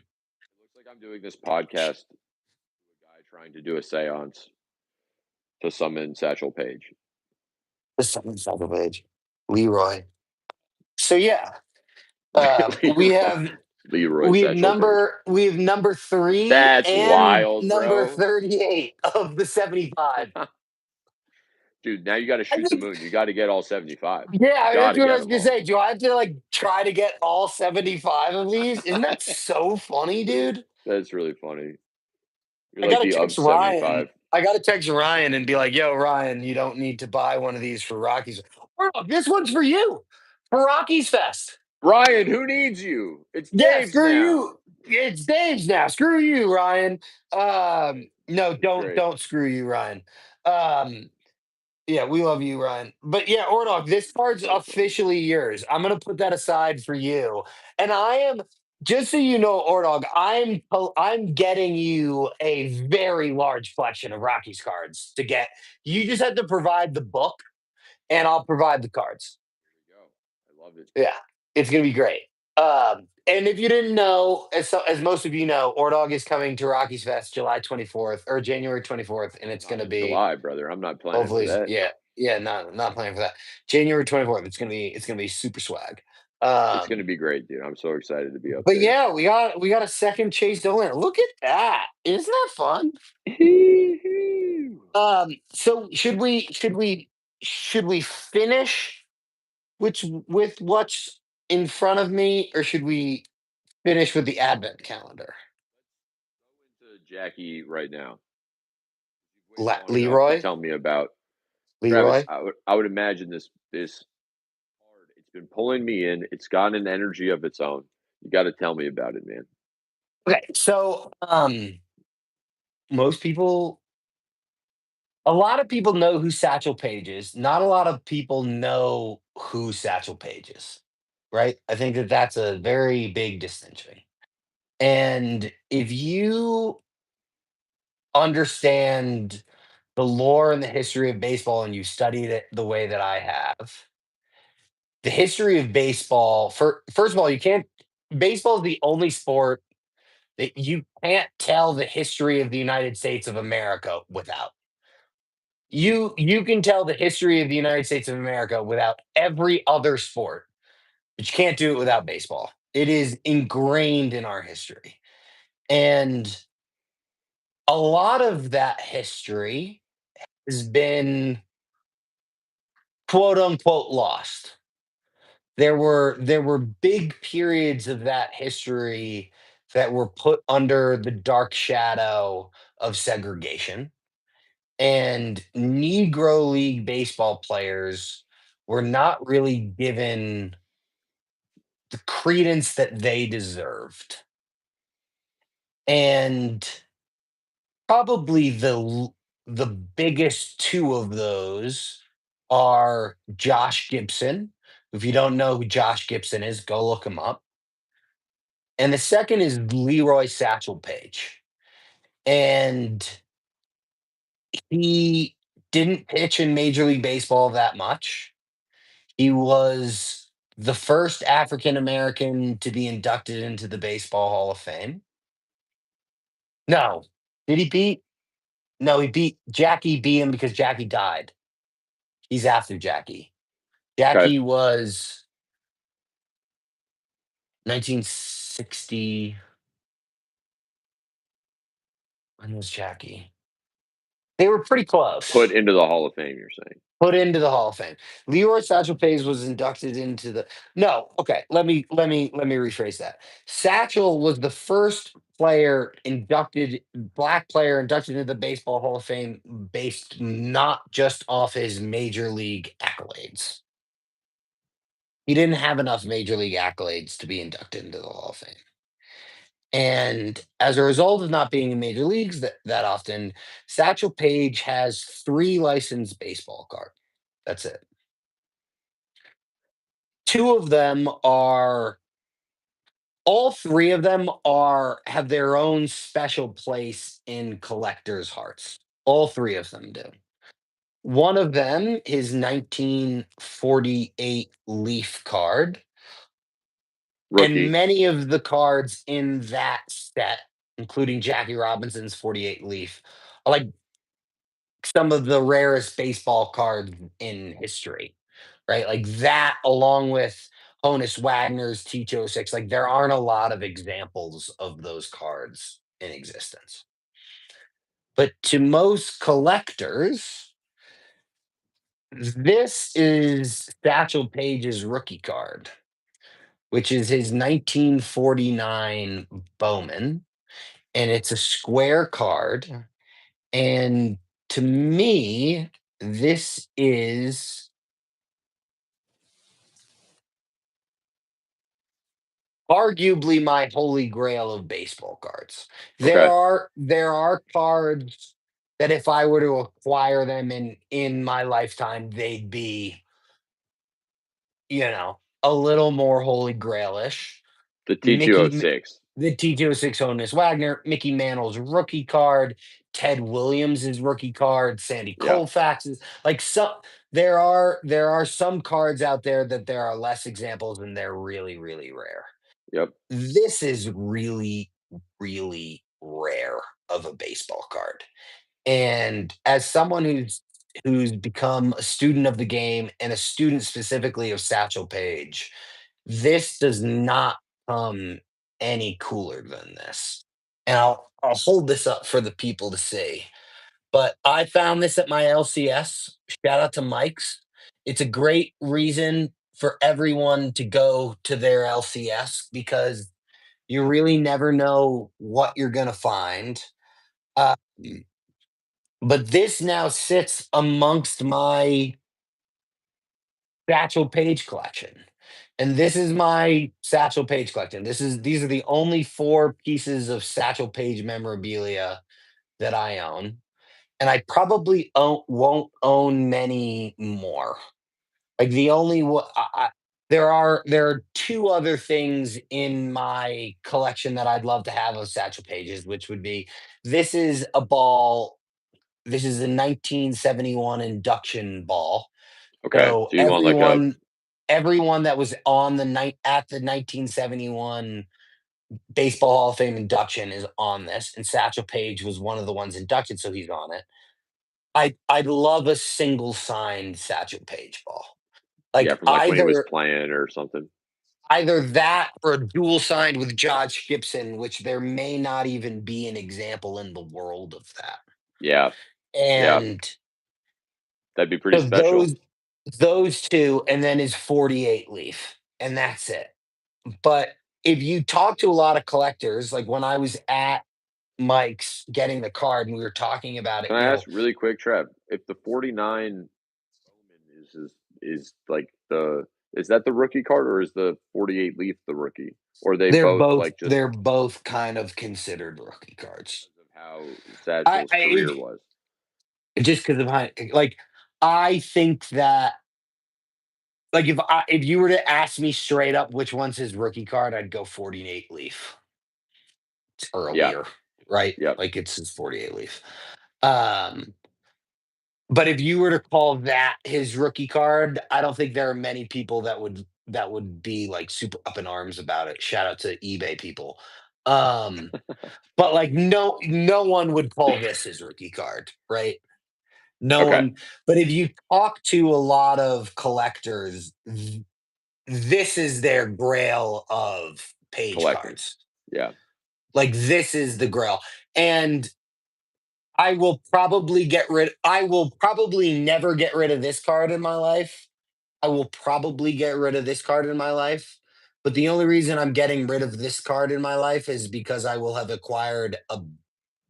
It looks like I'm doing this podcast with a guy trying to do a seance to summon Satchel Paige. the second page, Leroy. So yeah, we Leroy, have Leroy Satchel Paige. we have number three That's and wild, number bro. 38 of the 75. Dude, now you got to I shoot the think, moon. You got to get all 75. You yeah, got that's to what I get was them gonna all. say. Do I have to like try to get all 75 of these? Isn't that so funny, dude? That's really funny. You're I like gotta the of text Ryan. 75. I gotta text Ryan and be like, "Yo, Ryan, you don't need to buy one of these for Rockies. Oh, this one's for you for Rockies Fest." Ryan, who needs you? It's Yeah, Dave's screw now. you. It's Dave's now. Screw you, Ryan. No, That's don't great. don't screw you, Ryan. Um, yeah, we love you, Ryan. But yeah, Ordog, this card's So funny. officially yours. I'm gonna put that aside for you. And I am just so you know, Ordog, I'm getting you a very large collection of Rockies cards to get. You just have to provide the book, and I'll provide the cards. There we go. I love it. Yeah, it's gonna be great. And if you didn't know, as most of you know, Ordog is coming to Rockies Fest July 24th or January 24th, and it's Not gonna in be July, brother. I'm not planning for hopefully, that. yeah, yeah, not planning for that. January 24th. It's gonna be super swag. It's gonna Um, be great, dude. I'm so excited to be up but there. yeah, we got a second Chase Dolan. Look at that! Isn't that fun? So should we finish with what's in front of me, or should we finish with the advent calendar? Go into Jackie right now. You've waited long enough to Leroy, tell me about Travis. Leroy. I would imagine this card. It's been pulling me in. It's got an energy of its own. You got to tell me about it, man. Okay, so most people, a lot of people know who Satchel Paige is. Not a lot of people know who Satchel Paige is, right? I think that that's a very big distinction. And if you understand the lore and the history of baseball and you studied it the way that I have, the history of baseball, first of all, you can't, baseball is the only sport that you can't tell the history of the United States of America without. You can tell the history of the United States of America without every other sport, but you can't do it without baseball. It is ingrained in our history. And a lot of that history has been quote unquote lost. There were big periods of that history that were put under the dark shadow of segregation, and Negro League baseball players were not really given the credence that they deserved. And probably the biggest two of those are Josh Gibson. If you don't know who Josh Gibson is, go look him up. And the second is Leroy Satchel Paige. And he didn't pitch in Major League Baseball that much. He was the first African American to be inducted into the Baseball Hall of Fame. No. Did he beat? No, he beat Jackie beat him because Jackie died. He's after Jackie. Okay. Jackie was 1960. When was Jackie? They were pretty Put close. into the Hall of Fame, you're saying. Put into the Hall of Fame. Leroy Satchel Paige was inducted into the no. Okay, let me rephrase that. Satchel was the first black player inducted into the Baseball Hall of Fame based not just off his major league accolades. He didn't have enough major league accolades to be inducted into the Hall of Fame. And as a result of not being in major leagues that often, Satchel Paige has three licensed baseball cards. That's it. Two of them are all three of them are have their own special place in collectors' hearts. All three of them do. One of them is 1948 Leaf card, and Rookie. many of the cards in that set, including Jackie Robinson's 48 Leaf, are like some of the rarest baseball cards in history, right? Like that, along with Honus Wagner's T206, like there aren't a lot of examples of those cards in existence. But to most collectors, this is Satchel Paige's rookie card, which is his 1949 Bowman. And it's a square card. And to me, this is arguably my holy grail of baseball cards. Okay. There are cards that if I were to acquire them in my lifetime, they'd be, a little more holy grailish. The Mickey M T206. the T206 Honus Wagner, Mickey Mantle's rookie card, Ted Williams' rookie card, Sandy Yeah. Koufax's, like, there are some cards out there that there are less examples, and they're really, really rare. Yep. This is really, really rare of a baseball card. And as someone who's become a student of the game and a student specifically of Satchel Paige, this does not come any cooler than this. And I'll hold this up for the people to see. But I found this at my LCS. Shout out to Mike's. It's a great reason for everyone to go to their LCS because you really never know what you're gonna find. Uh, but this now sits amongst my Satchel Paige collection, and this is my Satchel Paige collection. These are the only 4 pieces of Satchel Paige memorabilia that I own, and I probably won't own many more. Like, the only one there are 2 other things in my collection that I'd love to have of Satchel Pages, which would be this is a ball this is a 1971 induction ball. Okay. So So you want like a everyone that was on the night at the 1971 Baseball Hall of Fame induction is on this, and Satchel Paige was one of the ones inducted, so he's on it. I'd love a single signed Satchel Paige ball. yeah, Like, from like when he was playing or something. either that or a dual signed with Josh Gibson, which there may not even be an example in the world of that. Yeah. Yeah. And That'd be pretty so special. those 2, and then his 48 leaf, and that's it. But if you talk to a lot of collectors, like when I was at Mike's getting the card and we were talking about it, Can I ask really quick, Trev, if the 49 Bowman is like the is that the rookie card or is the 48 Leaf the rookie? Or are they both like just they're both kind of considered rookie cards. because of how I, Satchel's I career was? just because of like I think that like if you were to ask me straight up which one's his rookie card, I'd go 48 leaf. It's Yeah. earlier, right? Yep. Like it's his 48 leaf. Um, but if you were to call that his rookie card, I don't think there are many people that would be like super up in arms about it. Shout out to eBay people. Um, but like no one would call this his rookie card, right? No Okay. one. But if you talk to a lot of collectors, this is their grail of page Collecting. cards. Yeah. Like this is the grail. And I will probably never get rid of this card in my life. I will probably get rid of this card in my life. But the only reason I'm getting rid of this card in my life is because I will have acquired a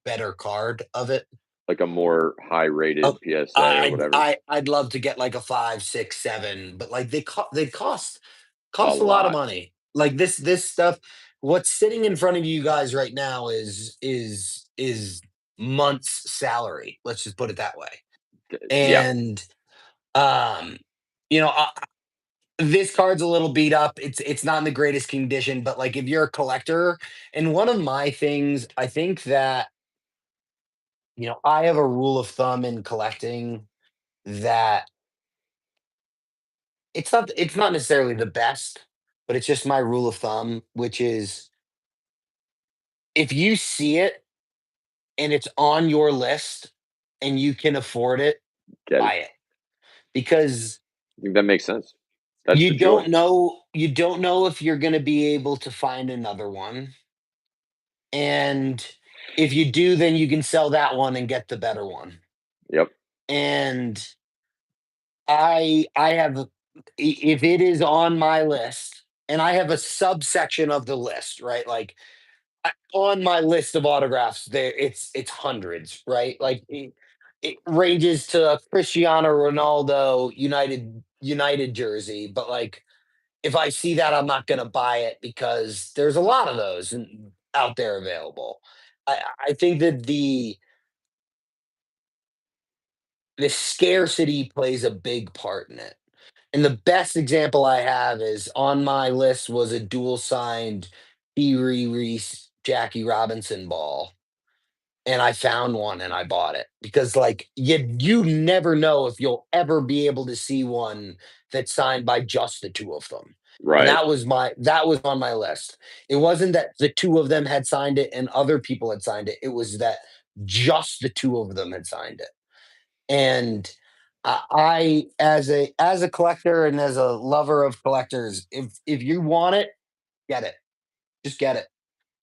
better card of it. Like a more high Oh, rated PSA or whatever. I'd love to get like a 5, 6, 7, but like they A cost a lot of lot. money. Like this stuff, what's sitting in front of you guys right now is months' salary. Let's just put it that way. Yeah. And um, you know, this card's a little beat up. It's not in the greatest condition, but like if you're a collector, and one of my things, I think that I have a rule of thumb in collecting that it's not necessarily the best, but it's just my rule of thumb, which is if you see it and it's on your list and you can afford it, Get it. buy it. Because I think that makes sense. That's the joy. you don't know if you're gonna be able to find another one. And if you do, then you can sell that one and get the better one. Yep. And I have if it is on my list, and I have a subsection of the list, right? Like on my list of autographs, there it's hundreds, right? Like it ranges to a Cristiano Ronaldo United jersey, but like if I see that, I'm not gonna buy it because there's a lot of those out there available. I think that the scarcity plays a big part in it. And the best example I have is on my list was a dual signed Pee Reese Jackie Robinson ball. And I found one and I bought it because like you never know if you'll ever be able to see one that's signed by just the two of them. And Right. that was on my list. It wasn't that the two of them had signed it and other people had signed it. It was that just the two of them had signed it. And as a collector and as a lover of collectors, if you want it, get it. Just get it.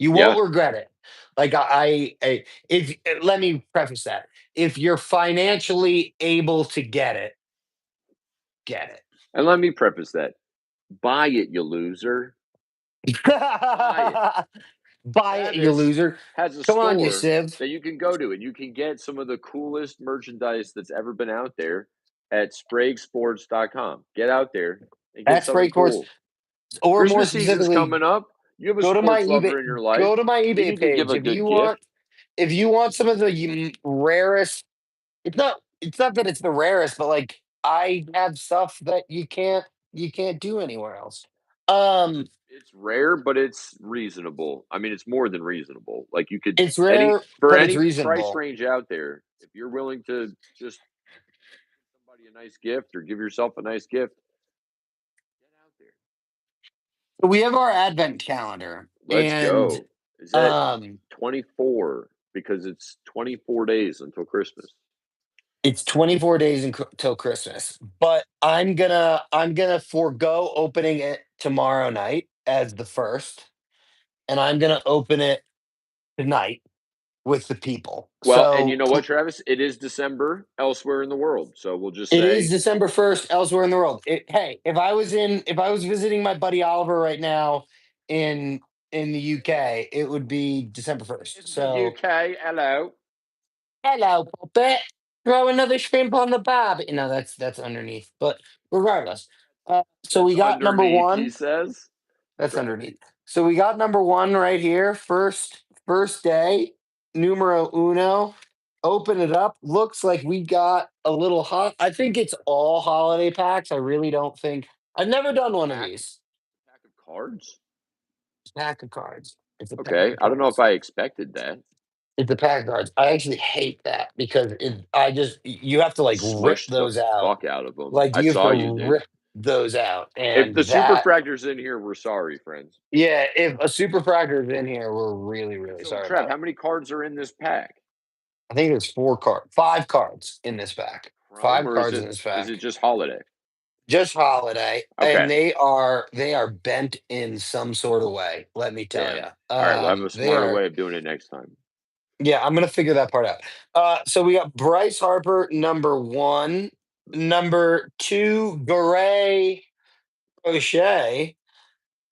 You Yeah. won't regret it. Like I if let me preface that. If you're financially able to get And let me preface that. Buy it, you loser. it. Buy it. Buy it, you Travis loser. has a Come on, you store Civ. that you can go to, and you can get some of the coolest merchandise that's ever been out there at spraguesports.com. Get out there and get That's something Break Course. cool. Or more Christmas season's specifically, coming up. You have a go to my sports eBay lover in your life. go to my They eBay need to give page. a good gift. If you want some of the rarest, it's not that it's the rarest, but like I have stuff that you can't do anywhere else. Um It's rare, but it's reasonable. I mean, it's more than reasonable. Like you could it's any rare, for but it's any price reasonable. range out there, if you're willing to just give somebody a nice gift or give yourself a nice gift, get out there. So we have our advent calendar Let's and go. Is that um 24? Because it's 24 days until Christmas. it's 24 days until Christmas. But I'm gonna forego opening it tomorrow night as the first, and I'm gonna open it tonight with the people. Well, and you So know what, Travis? It is December elsewhere in the world. So we'll just it is say December 1st elsewhere in the world. Hey, if I was visiting my buddy Oliver right now in in the UK, it would be December 1st. in the So UK. Hello. hello, puppet. Throw another shrimp on the barbie. No, that's underneath. But regardless, so That's we got number underneath, he one. says. That's underneath. Trappy. So we got number one right here. First day, numero uno. Open it up. Looks like we got a little hot. I think it's all holiday packs. I really don't think I've never done one of Pack, these. pack of cards. Pack of cards. It's a pack Okay. of I don't know if cards. I expected that. It's a pack of cards. I actually hate that because I just you have to like rip Smushed the those out. fuck out of them. Like I you have to saw you did. rip those out, If and the super that fractors in here, we're sorry, friends. yeah, if a super fractor is in here, we're really, really So, sorry Trev, about how it. many cards are in this pack? I think there's five cards in this pack. Chrome, Five or cards in this is it pack. just holiday? Just holiday, and Okay. they are bent in some sort of way. Let me tell you, Damn. All right. We'll have a they smarter are. way of doing it next time. Yeah, I'm gonna figure that part out. So we got Bryce Harper, number one, number two, Garay O'Shea.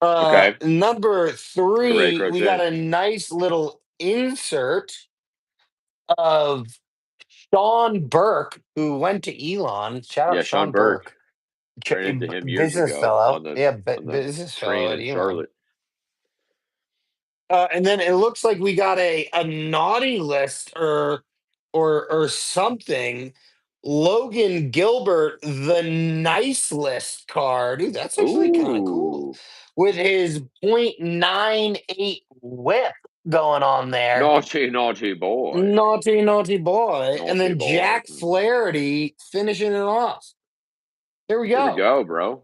Okay. Number Correct, three, we got crochet. a nice little insert of Sean Burke, who went to Elon. Shout out Yeah, Sean Sean Burke. Burke, Ran into him years business ago fellow. Yeah, on the business fellow train at in Elon. Charlotte. And then it looks like we got a naughty list or something. Logan Gilbert, the nice list card. Ooh, that's actually kind of cool. Ooh. With his .98 whip going on there. Naughty, naughty boy. Naughty, naughty boy. And Naughty then boy. Jack Flaherty finishing it off. There we There we go. go, bro.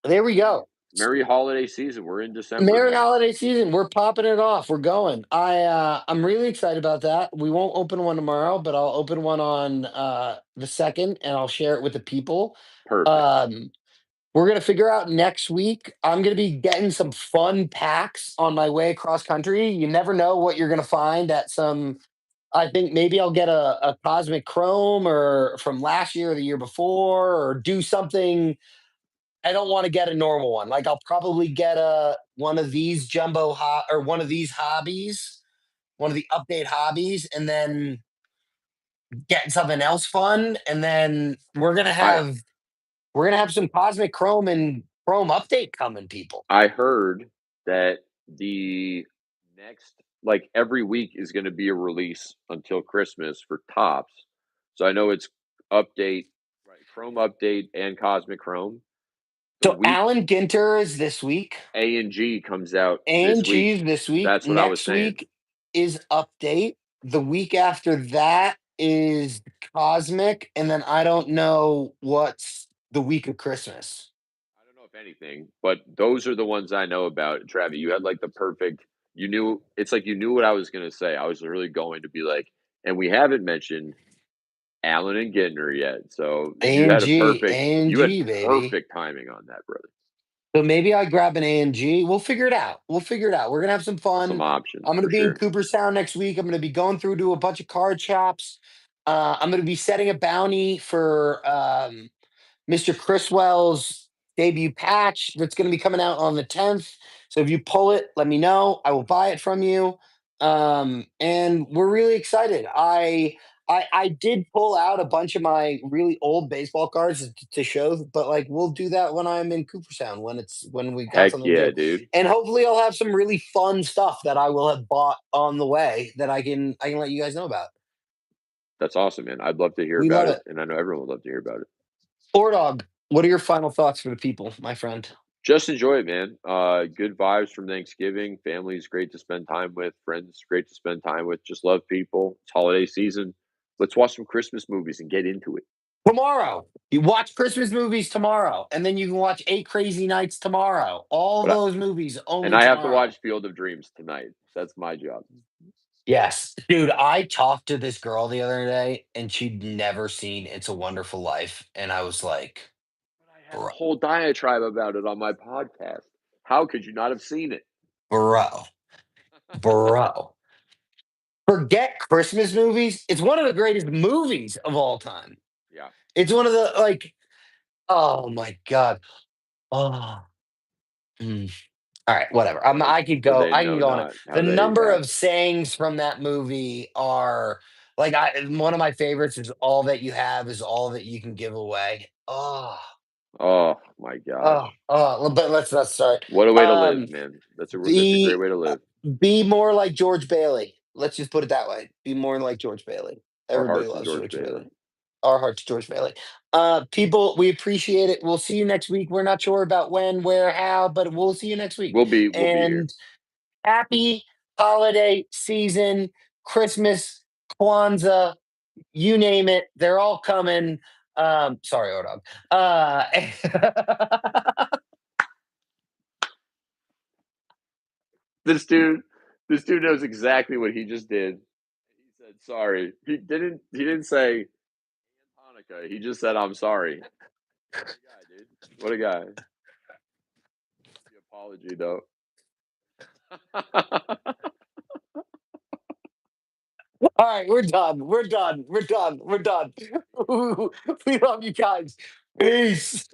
There we Merry go. Merry holiday season. We're in December Merry now. holiday season. We're popping it off. We're going. I'm really excited about that. We won't open one tomorrow, but I'll open one on the second and I'll share it with the people. Perfect. Um we're gonna figure out next week. I'm gonna be getting some fun packs on my way across country. You never know what you're gonna find at some. I think maybe I'll get a cosmic chrome or from last year or the year before, or do something. I don't want to get a normal one. Like I'll probably get a one of these or one of these hobbies, one of the update hobbies, and then get something else fun. And then I we're gonna have some cosmic chrome and Chrome update coming, people. I heard that the next like every week is going to be a release until Christmas for tops. So I know it's update, right? Chrome update and Cosmic Chrome. The So week Alan Ginter is this week. A and G comes out this A&G week. is this week. That's what I was Next saying. week is update. The week after that is Cosmic, and then I don't know what's the week of Christmas. I don't know if anything, but those are the ones I know about. Travi, you had like the perfect. You knew it's like you knew what I was going to say. I was really going to be like, and we haven't mentioned Allen and Gintner yet. So you had a A&G, perfect. You had A&G, baby. perfect timing on that, brother. So maybe I grab an A&G. We'll figure it out. We'll figure it out. We're gonna have some Some fun. options I'm gonna for be in sure. Cooperstown next week. I'm gonna be going through to a bunch of card shops. I'm gonna be setting a bounty for Mr. Criswell's debut patch that's going to be coming out on the 10th. So if you pull it, let me know. I will buy it from you. And we're really excited. I did pull out a bunch of my really old baseball cards to show, but like we'll do that when I'm in Cooperstown when we got Heck something to yeah, do. dude. And hopefully I'll have some really fun stuff that I will have bought on the way that I can let you guys know about. That's awesome, man. I'd love to hear We about love it, it. and I know everyone would love to hear about it. Dog, what are your final thoughts for the people, my friend? Just enjoy it, man. Good vibes from Thanksgiving. Family's great to spend time with. Friends great to spend time with. Just love people. It's holiday season. Let's watch some Christmas movies and get into it. Tomorrow. You watch Christmas movies tomorrow, and then you can watch Eight Crazy Nights tomorrow. All But I, those movies and only I have to tomorrow. watch Field of Dreams tonight. That's my job. Yes. Dude, I talked to this girl the other day, and she'd never seen It's a Wonderful Life. And I was like, But I had a bro, whole diatribe about it on my podcast. How could you not have seen it? bro, bro. Forget Christmas movies. It's one of the greatest movies of all time. Yeah. It's one of the, like, oh my God. Oh. mm. All right, whatever. What I could would go. they I can know go on it. not how The they number have? of sayings from that movie are like one of my favorites is "All that you have is all that you can give away." Oh my gosh. But let's not start. What a way to live, Um, man. That's a great be way to live. be more like George Bailey. Let's just put it that way. Be more like George Bailey. Our Everybody hearts and loves George George Bailey. Bailey. Our hearts, George Bailey. People, we appreciate it. We'll see you next week. We're not sure about when, where, how, but we'll see you next week. We'll be here. And happy holiday season, Christmas, Kwanzaa, you name it. They're all coming. Sorry, Odog. This dude this dude knows exactly what he just did. He said sorry. He didn't say Hanukkah. He just said I'm sorry. What a guy, dude. What a guy. The apology though. All right, we're done. We're done. We're done. We're done. We love you guys. Peace.